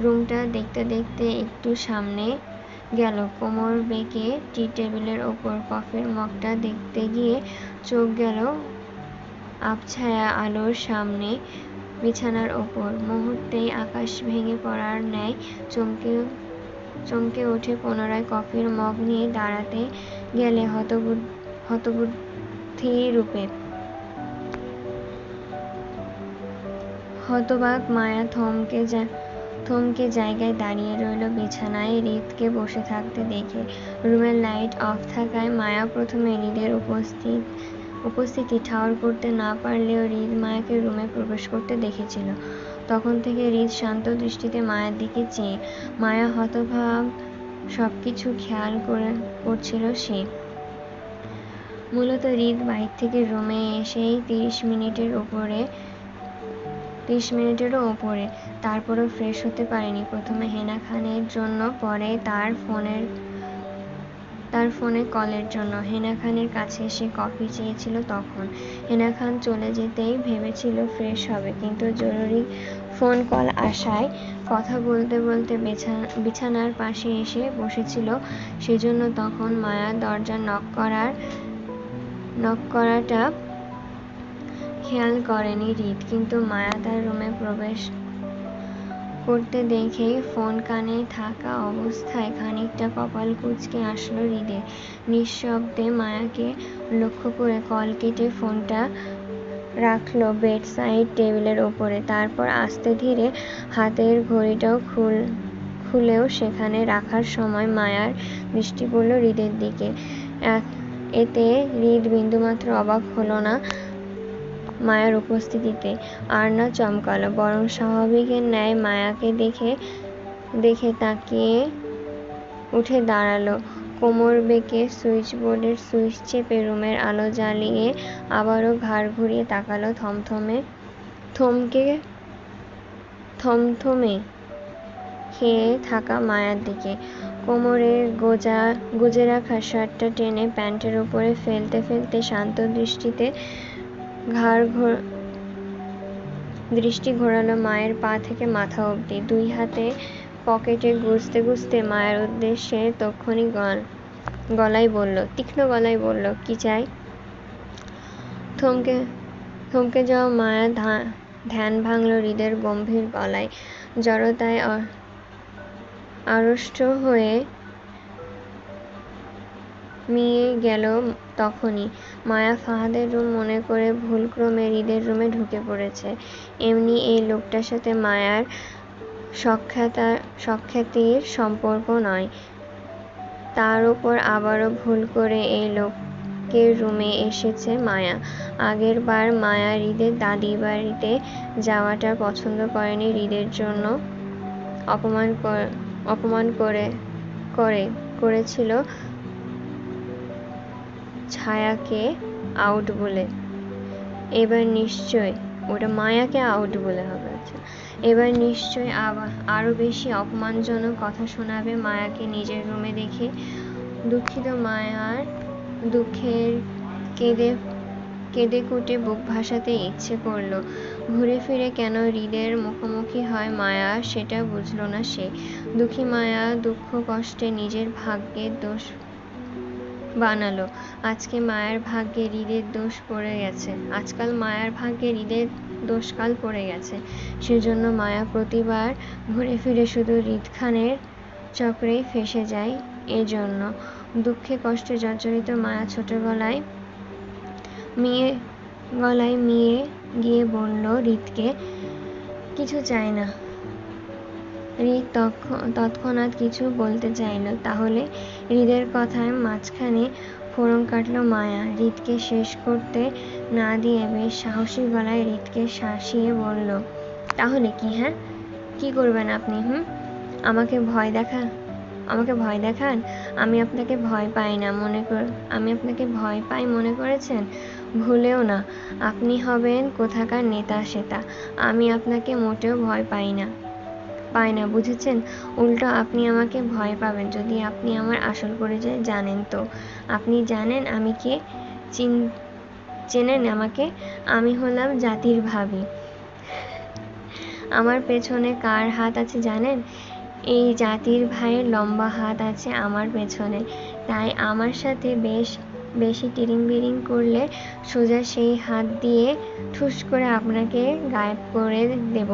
রুমটা দেখতে দেখতে একটু সামনে গেল। কোমর বেঁকে টি টেবিলের ওপর কফির মগটা দেখতে গিয়ে চোখ গেল আবছায়া আলোর সামনে বিছানার ওপর। মুহূর্তেই আকাশ ভেঙে পড়ার ন্যায় চমকে উঠে পুনরায় কফির মগ নিয়ে দাঁড়াতে গেলে হতবুদ্ধি রূপে। হতবাক মায়া থমকে জায়গায় দাঁড়িয়ে রইল বিছানায় হৃদকে বসে থাকতে দেখে। রুমের লাইট অফ থাকায় মায়া প্রথমে হৃদের উপস্থিতি ঠাউর করতে না পারলেও হৃদ মায়াকে রুমে প্রবেশ করতে দেখেছিল। তখন থেকে হৃদ শান্ত দৃষ্টিতে মায়ার দিকে চেয়ে। মায়া হতভাব, সবকিছু খেয়াল করছিল সে। মূলত হৃদ বাইরে থেকে রুমে এসেই 30 মিনিটেরও ওপরে। তারপরও ফ্রেশ হতে পারেনি। প্রথমে হেনা খানের জন্য, পরে তার ফোনে কলের জন্য। হেনা খানের কাছে সে কফি চেয়েছিল তখন। হেনা খান চলে যেতেই ভেবেছিল ফ্রেশ হবে, কিন্তু জরুরি ফোন কল আসায় কথা বলতে বলতে বিছানার পাশে এসে বসেছিল। সেজন্য তখন মায়া দরজা নক করাটা খেয়াল করেনি হৃদ। কিন্তু মায়া তার রুমে প্রবেশ করতে দেখেই ফোন কানে থাকা অবস্থায় খানিকটা কপাল কুঁচকে আসলো হৃদের। নিঃশব্দে মায়াকে লক্ষ্য করে কল কেটে ফোনটা রাখলো বেড সাইড টেবিলের ওপরে। তারপর আস্তে ধীরে হাতের ঘড়িটাও খুলেও সেখানে রাখার সময় মায়ার দৃষ্টি পড়ল হৃদের দিকে। এতে হৃদ বিন্দুমাত্র অবাক হলো না মায়ার উপস্থিতিতে, আর না চমকালো, বরং স্বাভাবিকের ন্যায় মায়াকে দেখে তাকিয়ে উঠে দাঁড়ালো। কোমর বেঁকে সুইচবোর্ডের সুইচ চেপে রুমের আলো জ্বালিয়ে আবারও ঘাড় ঘুরিয়ে তাকালো থমথমে খেয়ে থাকা মায়ার দিকে। কোমরের গুজে রাখা শার্টটা টেনে প্যান্টের উপরে ফেলতে ফেলতে শান্ত দৃষ্টি ঘোরালো মায়ের পা থেকে মাথা অবধি। দুই হাতে পকেটে গুজতে মায়ের উদ্দেশ্যে তীক্ষ্ণ গলায় বলল, কি চাই? থমকে যাওয়া মায়া ধ্যান ভাঙল হৃদের গম্ভীর গলায়। জড়তায় আড়ষ্ট হয়ে মিয়ে গেল তখনই। মায়া ফাহাদের রুম মনে করে ভুলক্রমে হৃদের রুমে ঢুকে পড়েছে। এমনি এই লোকটার সাথে মায়ার সখ্যাতির সম্পর্ক নয়, তার উপর আবারও ভুল করে এই লোকের রুমে এসেছে মায়া। আগের বার মায়া হৃদের দাদি বাড়িতে যাওয়াটা পছন্দ করেনি, হৃদের জন্য অপমান করেছিল ছায়াকে আউট বলে। এবার নিশ্চয় ওটা মায়াকে আউট বলে হবে। আচ্ছা, এবার নিশ্চয় আরো বেশি অপমানজনক কথা শোনাবে মায়াকে নিজের রুমে দেখে। দুঃখিত মায়ার দুঃখের কেঁদে কুটে বুক ভাসাতে ইচ্ছে করল। ঘুরে ফিরে কেন হৃদের মুখোমুখি হয় মায়া সেটা বুঝল না সে। দুঃখী মায়া দুঃখ কষ্টে নিজের ভাগ্যের দোষ বানালো। আজকে মায়ের ভাগ্যে হৃদের দোষ পড়ে গেছে, আজকাল মায়ার ভাগ্যে হৃদের দোষকাল পড়ে গেছে। সেজন্য মায়া প্রতিবার ঘুরে ফিরে শুধু হৃদ খানের চক্রেই ফেসে যায়। এজন্য দুঃখে কষ্টে জর্জরিত মায়া ছোট গলায় মিয়ে গিয়ে বলল হৃদকে, কিছু চাই না। হৃদ তৎক্ষণাৎ কিছু বলতে চাইল, তাহলে হৃদের কথায় মাঝখানে ফোড়ন কাটল মায়া। হৃদকে শেষ করতে না দিয়ে বেশ সাহসী গলায় হৃদকে শাসিয়ে বলল, তাহলে কি? হ্যাঁ, কি করবেন আপনি? আমাকে ভয় দেখান? আমি আপনাকে ভয় পাই না আমি আপনাকে ভয় পাই মনে করেছেন? ভুলেও না। আপনি হবেন কোথাকার নেতা সেটা। আমি আপনাকে মোটেও ভয় পাই না, বুঝেছেন? উল্টো আপনি আমাকে ভয় পাবেন যদি আপনি আমার আসল পরিচয় জানেন। তো আপনি জানেন আমি কে? চেনেন আমাকে? আমি হলাম জাতির ভাবি। আমার পেছনে কার হাত আছে জানেন? এই জাতির ভাইয়ের লম্বা হাত আছে আমার পেছনে। তাই আমার সাথে বেশি টিরিং-বিরিং করলে সোজা সেই হাত দিয়ে ঠুস করে আপনাকে গায়েব করে দেব।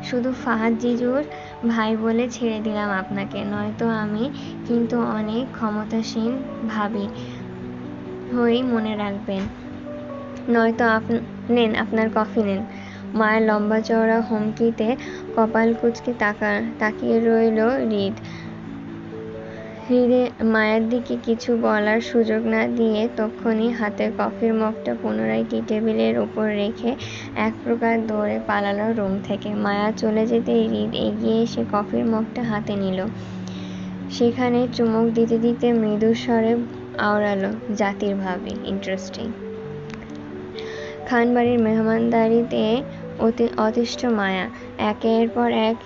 শুধু ফাহাদ জিজুর ভাই বলে ছেড়ে দিলাম আপনাকে, নয়তো আমি কিন্তু অনেক ক্ষমতাসীন ভাবি হয়েই মনে রাখবেন। নয়তো নেন আপনার কফি নেন। মায়ের লম্বা চওড়া হুমকিতে কপাল কুঁচকে তাকিয়ে রইল হৃদ। মায়ের দিকে কিছু বলার সুযোগ না দিয়ে তক্ষুনি হাতের কফির মগটা পুনরায় টি টেবিলের উপর রেখে এক প্রকার দৌড়ে পালালো রুম থেকে। মায়া চলে যেতেই হৃদ এগিয়ে এসে কফির মগটা হাতে নিল। সেখানে চুমুক দিতে দিতে মৃদু স্বরে আওড়ালো, জাতির ভাবি। ইন্টারেস্টিং। খানবাড়ির মেহমানদারিতে অতিষ্ঠ মায়া একের পর এক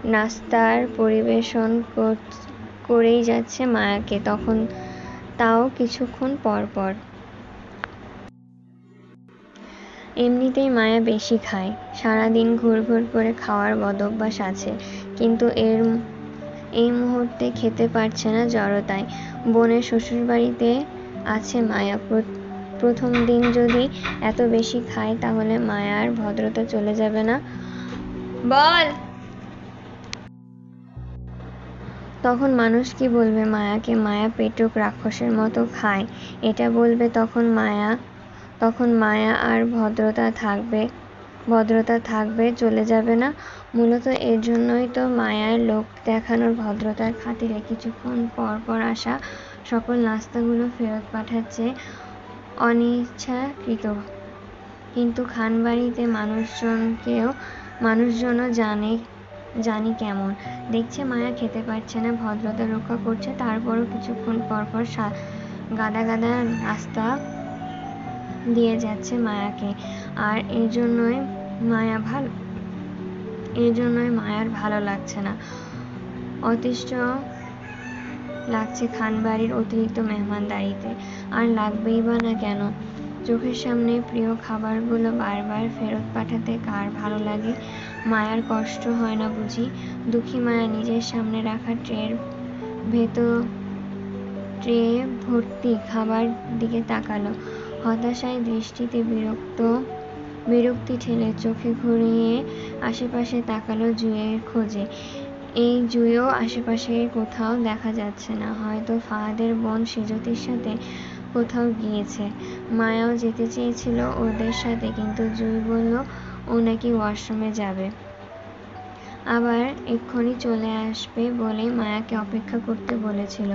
নাস্তার পরিবেশন করেই যাচ্ছে মায়াকে, তাও কিছুক্ষণ পর পর। এমনিতেই মায়া বেশি খায়, সারাদিন ঘুরঘুর করে খাওয়ার বদঅভ্যাস আছে, কিন্তু এই মুহূর্তে খেতে পারছে না জড়তায়। বোনের শ্বশুরবাড়িতে আছে মায়া। প্রথম দিন যদি এত বেশি খায় তাহলে মায়ার ভদ্রতা চলে যাবে না? বল। তখন মানুষ কি বলবে মায়াকে? মায়া পেটুক রাক্ষসের মতো খায়, এটা বলবে। তখন মায়া আর ভদ্রতা থাকবে, চলে যাবে না? মূলত এর জন্যই তো মায়ার লোক দেখানোর ভদ্রতার খাতিরে কিছুক্ষণ পর পর আসা সকল নাস্তাগুলো ফেরত পাঠাচ্ছে অনিচ্ছাকৃত। কিন্তু খানবাড়িতে মানুষজনও জানি কেমন। দেখছে মায়া খেতে পারছে না, ভদ্রতা রক্ষা করছে, তারপরও কিছুক্ষণ পর পর গাদা গাদা নাস্তা দিয়ে যাচ্ছে মায়াকে। আর এই জন্যই মায়ার ভালো লাগছে না, অতিষ্ঠ লাগছে খানবাড়ির অতিরিক্ত মেহমানদারিতে। আর লাগবেই বা না কেন? চোখের সামনে প্রিয় খাবারগুলো বারবার ফেরত পাঠাতে কার ভালো লাগে? মায়ার কষ্ট হয় না বুঝি? দুঃখী মায়া নিজের সামনে রাখা ট্রে ভর্তি খাবার দিকে তাকালো। হতাশায় দৃষ্টিতে বিরক্তি ঠেলে চোখে ঘুরিয়ে আশেপাশে তাকালো জুঁইয়ের খোঁজে। এই জুঁইও আশেপাশে কোথাও দেখা যাচ্ছে না। হয়তো ফাহাদের বোন সেজতির সাথে কোথাও গিয়েছে। মায়াও যেতে চেয়েছিল ওদের সাথে, কিন্তু জুঁই বলল ও নাকি ওয়াশরুমে যাবে, আবার এক্ষুনি চলে আসবে বলেই মায়াকে অপেক্ষা করতে বলেছিল।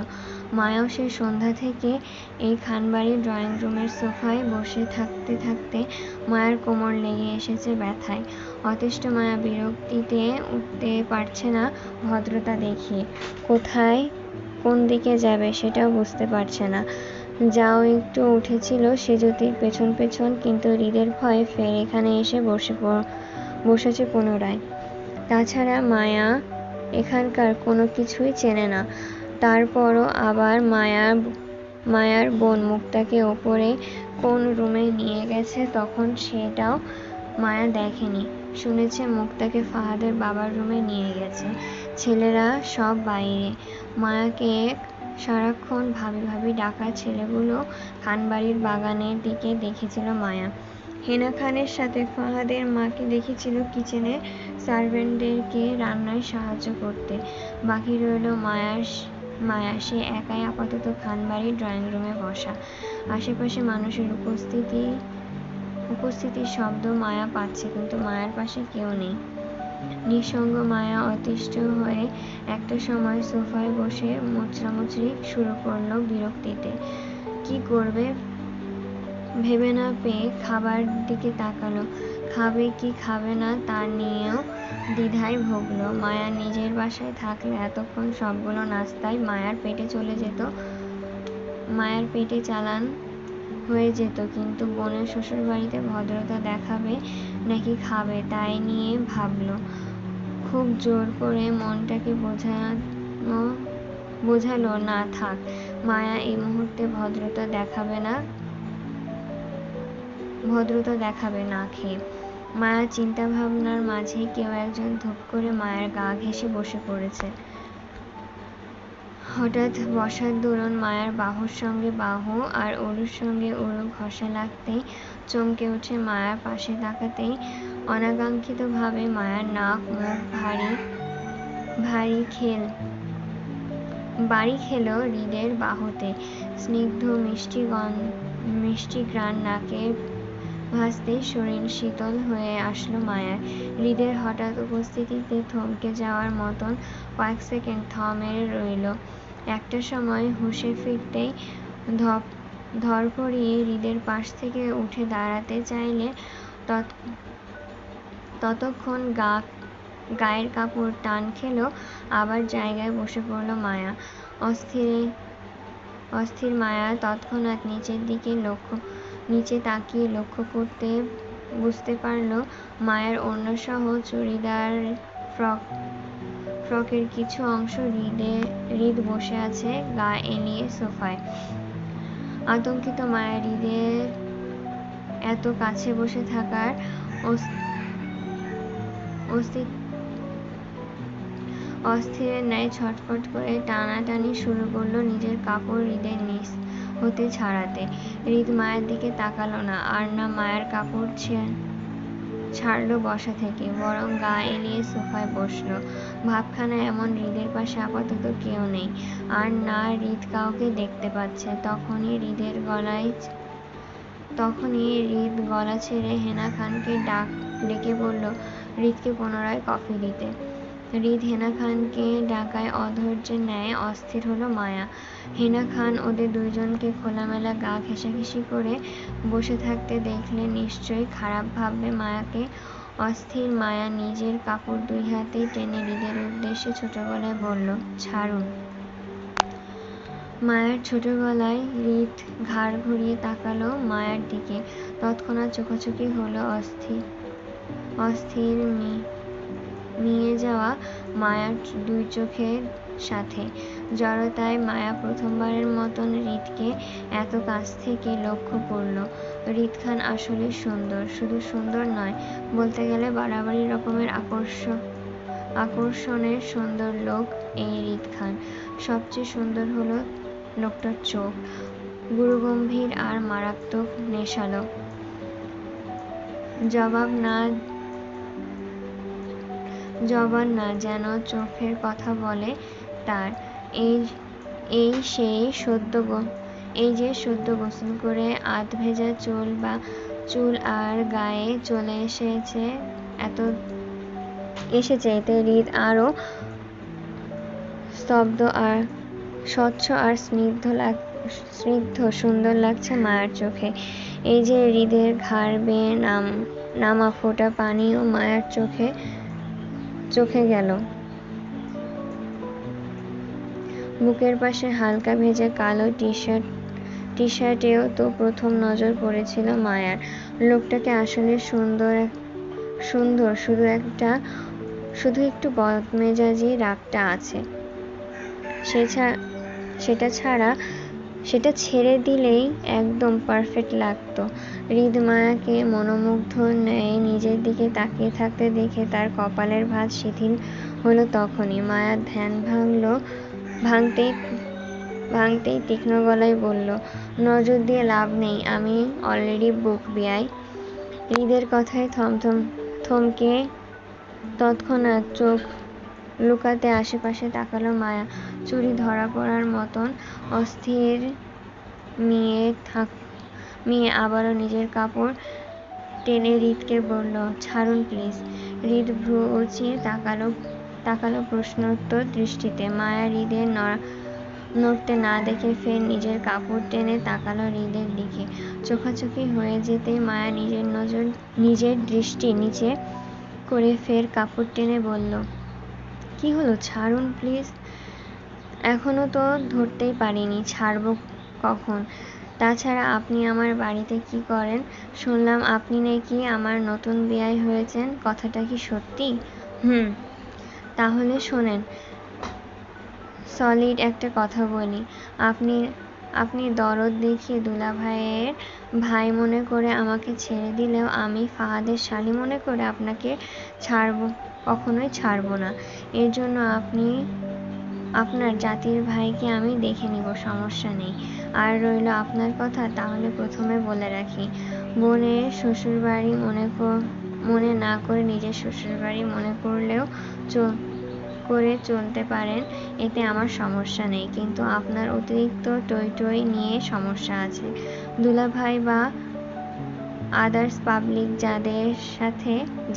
মায়াও সে সন্ধ্যা থেকে এই খানবাড়ির ড্রয়িং রুমের সোফায় বসে থাকতে থাকতে মায়ার কোমর লেগে এসেছে ব্যথায়। অতিষ্ঠ মায়া বিরক্তিতে উঠতে পারছে না ভদ্রতা দেখিয়ে। কোন দিকে যাবে সেটাও বুঝতে পারছে না। যাও একটু উঠেছিল সেজতির পেছন পেছন, কিন্তু হৃদের ভয়ে ফের এখানে এসে বসেছে পুনরায়। তাছাড়া মায়া এখানকার কোনো কিছুই চেনে না। তারপরও আবার মায়ার বোন মুখটাকে ওপরে কোন রুমে নিয়ে গেছে তখন সেটাও মায়া দেখেনি। শুনেছে মুক্তাকে ফাহাদের বাবার রুমে নিয়ে গেছে। ছেলেরা সব বাইরে। মায়াকে সারাক্ষণ ভাবি ভাবি ডাকা ছেলেগুলো খানবাড়ির বাগানের দিকে দেখেছিল মায়া। হেনা খানের সাথে ফাহাদের মাকে দেখেছিল কিচেনে সার্ভেন্টদেরকে রান্নায় সাহায্য করতে। বাকি রইল মায়া, সে একাই আপাতত খানবাড়ির ড্রয়িং রুমে বসা। আশেপাশে মানুষের উপস্থিতির শব্দ মায়া পাচ্ছে, কিন্তু মায়ার পাশে কেউ নেই। নিঃসঙ্গ মায়া অতিষ্ঠ হয়ে একটা সময় সোফায় বসে মোচড়ামুচড়ি শুরু করলো বিরক্তিতে। কি করবে ভেবে না পেয়ে খাবার দিকে তাকালো। খাবে কি খাবে না তা নিয়েও দ্বিধায় ভুগল। মায়া নিজের বাসায় থাকলে এতক্ষণ সবগুলো নাস্তায় মায়ার পেটে চলে যেত, মায়ের পেটে চালান হয়ে যেত। কিন্তু বোনের শ্বশুরবাড়িতে ভদ্রতা দেখাবে নাকি খাবে তাই নিয়ে ভাবল। খুব জোর করে মনটাকে বোঝালো না থাক, মায়া এই মুহূর্তে ভদ্রতা দেখাবে না খেয়ে। মায়া চিন্তা ভাবনার মাঝে কেউ একজন ধূপ করে মায়ের গা ঘেঁষে বসে পড়েছে। হঠাৎ বসার দরুন মায়ার বাহুর সঙ্গে বাহু আর উরুর সঙ্গে উরু ঘষা লাগতেই চমকে উঠে মায়ার পাশে তাকাতেই অনাকাঙ্ক্ষিতভাবে মায়ার নাক মুখ বাড়ি খেল হৃদের বাহুতে। স্নিগ্ধ মিষ্টি ঘ্রাণ নাকে ভাসতেই শরীর শীতল হয়ে আসলো মায়ার। হৃদের হঠাৎ উপস্থিতিতে থমকে যাওয়ার মতন কয়েক সেকেন্ড থ মেরে রইল। একটা সময় হুঁশে ফিরতেই ধড়ফড়িয়ে হৃদের পাশ থেকে উঠে দাঁড়াতে চাইলে ততক্ষণ গায়ের কাপড় টান খেল, আবার জায়গায় বসে পড়ল মায়া। অস্থির মায়া তৎক্ষণাৎ নিচে তাকিয়ে লক্ষ্য করতে বুঝতে পারল মায়ের ওড়নাসহ চুড়িদার ফ্রকের কিছু অংশ হৃদ বসে আছে গা এলিয়ে সোফায়। আতঙ্কিত মায়া হৃদের এত কাছে বসে থাকার অস্থিরের ন্যায় ছটফট করে টানাটানি শুরু করলো নিজের কাপড় হৃদের নিচ হতে ছাড়াতে। হৃদ মায়ের দিকে তাকালো না, আর না মায়ের কাপড় ছাড়লো বসা থেকে, বরং গা এলিয়ে সোফায় বসলো। ভাবখানা এমন হৃদের পাশে আপাতত কেউ নেই, আর না হৃদ কাউকে দেখতে পাচ্ছে। তখনই হৃদ গলা ছেড়ে হেনা খানকে ডেকে বলল হৃদকে পুনরায় কফি দিতে। হৃদ হেনা খানকে ডাকায় অধৈর্যের ন্যায় অস্থির হলো মায়া। হেনা খান ওদের দুইজনকে খোলামেলা গা ঘেঁষাঘেঁষি করে বসে থাকতে দেখলে নিশ্চয়ই খারাপ ভাববে মায়াকে। অস্থির মায়া নিজের কাপড় দুই হাতেই টেনে হৃদের উদ্দেশ্যে ছোট গলায় বলল, ছাড়ুন। মায়ার ছোট গলায় হৃদ ঘাড় ঘুরিয়ে তাকালো মায়ার দিকে। তৎক্ষণাৎ চোখাচোখি হলো অস্থির মিয়ে যাওয়া মায়ার দুই চোখের সাথে। জড়তায় মায়া প্রথমবারের মতন হৃদকে এত কাছ থেকে লক্ষ্য করল। হৃদ খান আসলে সুন্দর, শুধু সুন্দর নয়, বলতে গেলে বাড়াবাড়ি রকমের আকর্ষণের সুন্দর লোক এই হৃদ খান। সবচেয়ে সুন্দর হলো লোকটার চোখ, গুরুগম্ভীর আর মারাত্মক নেশালো। জবান না যেন চোখের কথা বলে তার। এই যে সদ্য গোসল করে আধ ভেজা চুল আর গায়ে চলে এসেছে এতে হৃদ আরো স্তব্ধ আর স্বচ্ছ আর স্নিগ্ধ সুন্দর লাগছে মায়ার চোখে। এই যে হৃদের ঘাড় বেয়ে নামা ফোঁটা পানিও মায়ার চোখে গেল। বুকের পাশে হালকা ভেজা কালো টি-শার্টেও তো প্রথম নজর পড়েছিল মায়ার। লোকটাকে আসলে সুন্দর, শুধু একটু বদমেজাজি রাগটা আছে। সেটা ছাড়া সেটা ছেড়ে দিলেই একদম পারফেক্ট লাগতো। হৃদ মায়াকে মনোমুগ্ধ ন্যায় নিজের দিকে তাকিয়ে থাকতে দেখে তার কপালের ভাঁজ শিথিল হলো তখনই। মায়ার ধ্যান ভাঙতেই তীক্ষ্ণ গলায় বলল, নজর দিয়ে লাভ নেই, আমি অলরেডি বুক বিয়াই। হৃদের কথায় থমকে তৎক্ষণাৎ চোখ লুকাতে আশেপাশে তাকালো মায়া। চুরি ধরা পড়ার মতন অস্থির মেয়ে আবারও নিজের কাপড় টেনে হৃদকে বলল, ছাড়ুন প্লিজ। হৃদ ভ্রু উঁচিয়ে তাকালো প্রশ্নোত্তর দৃষ্টিতে। মায়া হৃদের নড়তে না দেখে ফের নিজের কাপড় টেনে তাকালো হৃদের দিকে। চোখাচোখি হয়ে যেতেই মায়া নিজের দৃষ্টি নিচে করে ফের কাপড় টেনে বলল, কি হলো, ছাড়ুন প্লিজ। এখনো তো ধরতেই পারিনি, ছাড়বো কখন? তাছাড়া আপনি আমার বাড়িতে কি করেন? শুনলাম আপনি নাকি আমার নতুন বিয়ে হয়েছেন, কথাটা কি সত্যি? তাহলে শোনেন, সলিড একটা কথা বলি। আপনি দরদ দেখিয়ে দুলাভাইয়ের ভাই মনে করে আমাকে ছেড়ে দিলেও আমি ফাহাদের শালি মনে করে আপনাকে কখনোই ছাড়ব না। এর জন্য আপনার জাতির ভাইকে আমি দেখে নিব, সমস্যা নেই। আর রইল আপনার কথা, তাহলে প্রথমে বলে রাখি, বোনের শ্বশুরবাড়ি মনে না করে নিজের শ্বশুরবাড়ি মনে করে চলতে পারেন, এতে আমার সমস্যা নেই। কিন্তু আপনার অতিরিক্ত টই নিয়ে সমস্যা আছে। দুলাভাই বা আদার্স পাবলিক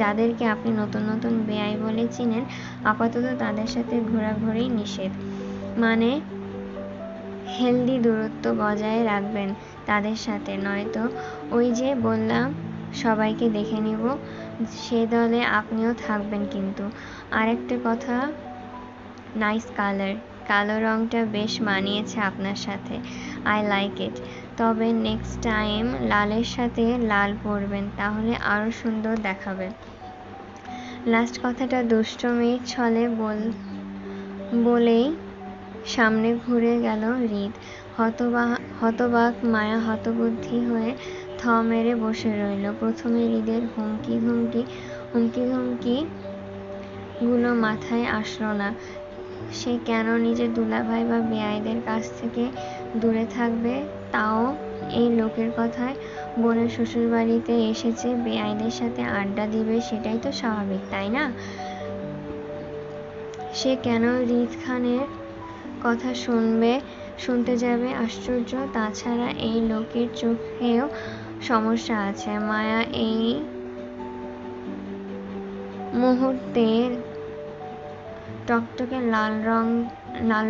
যাদেরকে আপনি নতুন বেয়াই বলে চিনেন, আপাতত তাদের সাথে ঘোরাঘুরি নিষেধ। মানে হেলদি দূরত্ব বজায় রাখবেন তাদের সাথে, নয়তো ওই যে বললাম সবাইকে দেখে নিব, সে দলে আপনিও থাকবেন। কিন্তু আরেকটা কথা, নাইস কালার, কালো রংটা বেশ মানিয়েছে আপনার সাথে, আই লাইক ইট। তবে নেক্সট টাইম লালের সাথে লাল পরবেন, তাহলে আরো সুন্দর দেখাবে। লাস্ট কথাটা দুষ্টমির ছলে বলেই সামনে ঘুরে গেল হৃদ। হতবাক মায়া হতবুদ্ধি হয়ে থ মেরে বসে রইল। প্রথমে হৃদের হুমকি গুলো মাথায় আসলো না। সে কেন নিজের দুলাভাই বা বেয়াইদের কাছ থেকে দূরে থাকবে, তাও এই লোকের কথায়। বোনের শ্বশুরবাড়িতে এসেছে, বেয়াইদের সাথে আড্ডা দিবে, সেটাই তো স্বাভাবিক, তাই না? সে কেন হৃদ খানের কথা শুনতে যাবে? আশ্চর্য। তাছাড়া এই লোকের চোখেও সমস্যা আছে। মায়া এই মুহূর্তে টকটকে লাল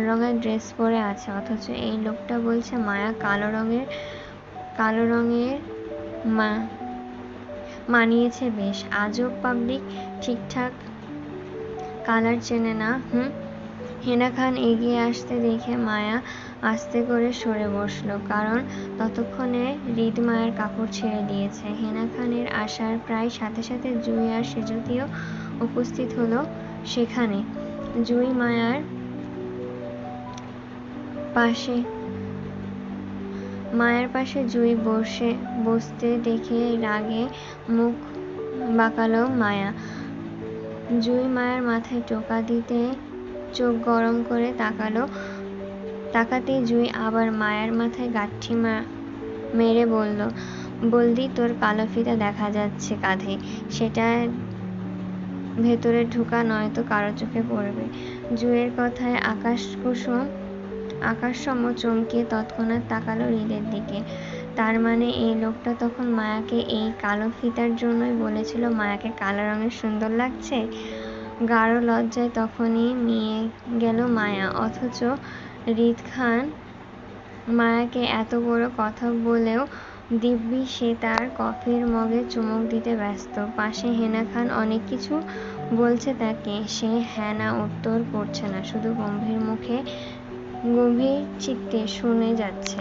রঙের ড্রেস পরে আছে, অথচ এই লোকটা বলছে মায়া কালো রঙের মানিয়েছে বেশ। আজব, পাবলিক ঠিকঠাক কালার চেনে না। হেনা খান এগিয়ে আসতে দেখে মায়া আস্তে করে সরে বসলো, কারণ ততক্ষণে হৃদ মায়ের কাপড় ছেড়ে দিয়েছে। হেনা খানের আসার প্রায় সাথে সাথে জুই আর সেজুতিও উপস্থিত হলো সেখানে। জুই মায়ার পাশে জুই বসতে দেখে রাগে মুখ বাঁকালো মায়া। জুই মায়ের মাথায় টোকা দিতে চোখ গরম করে তাকাতেই জুই আবার মায়ের মাথায় গাঁঠি মেরে বলল, বলদি, তোর কালো ফিতা দেখা যাচ্ছে কাঁধে, সেটা ভেতরে ঢুকা, নয়তো কারো চোখে পড়বে। জুইয়ের কথায় আকাশসম চমকিয়ে তৎক্ষণাৎ তাকালো হৃদের দিকে। তার মানে এই লোকটা তখন মায়াকে এই কালো ফিতার জন্যই বলেছিল মায়াকে কালো রঙের সুন্দর লাগছে। গাঢ় লজ্জায় তখনই মিয়ে গেল মায়া। অথচ হৃদ খান মায়াকে এত বড় কথা বলেও দিব্যি সে তার কফির মগে চুমুক দিতে ব্যস্ত। পাশে হেনা খান অনেক কিছু বলছে তাকে, সে হ্যাঁ না উত্তর করছে না, শুধু গম্ভীর চিত্তে শুনে যাচ্ছে।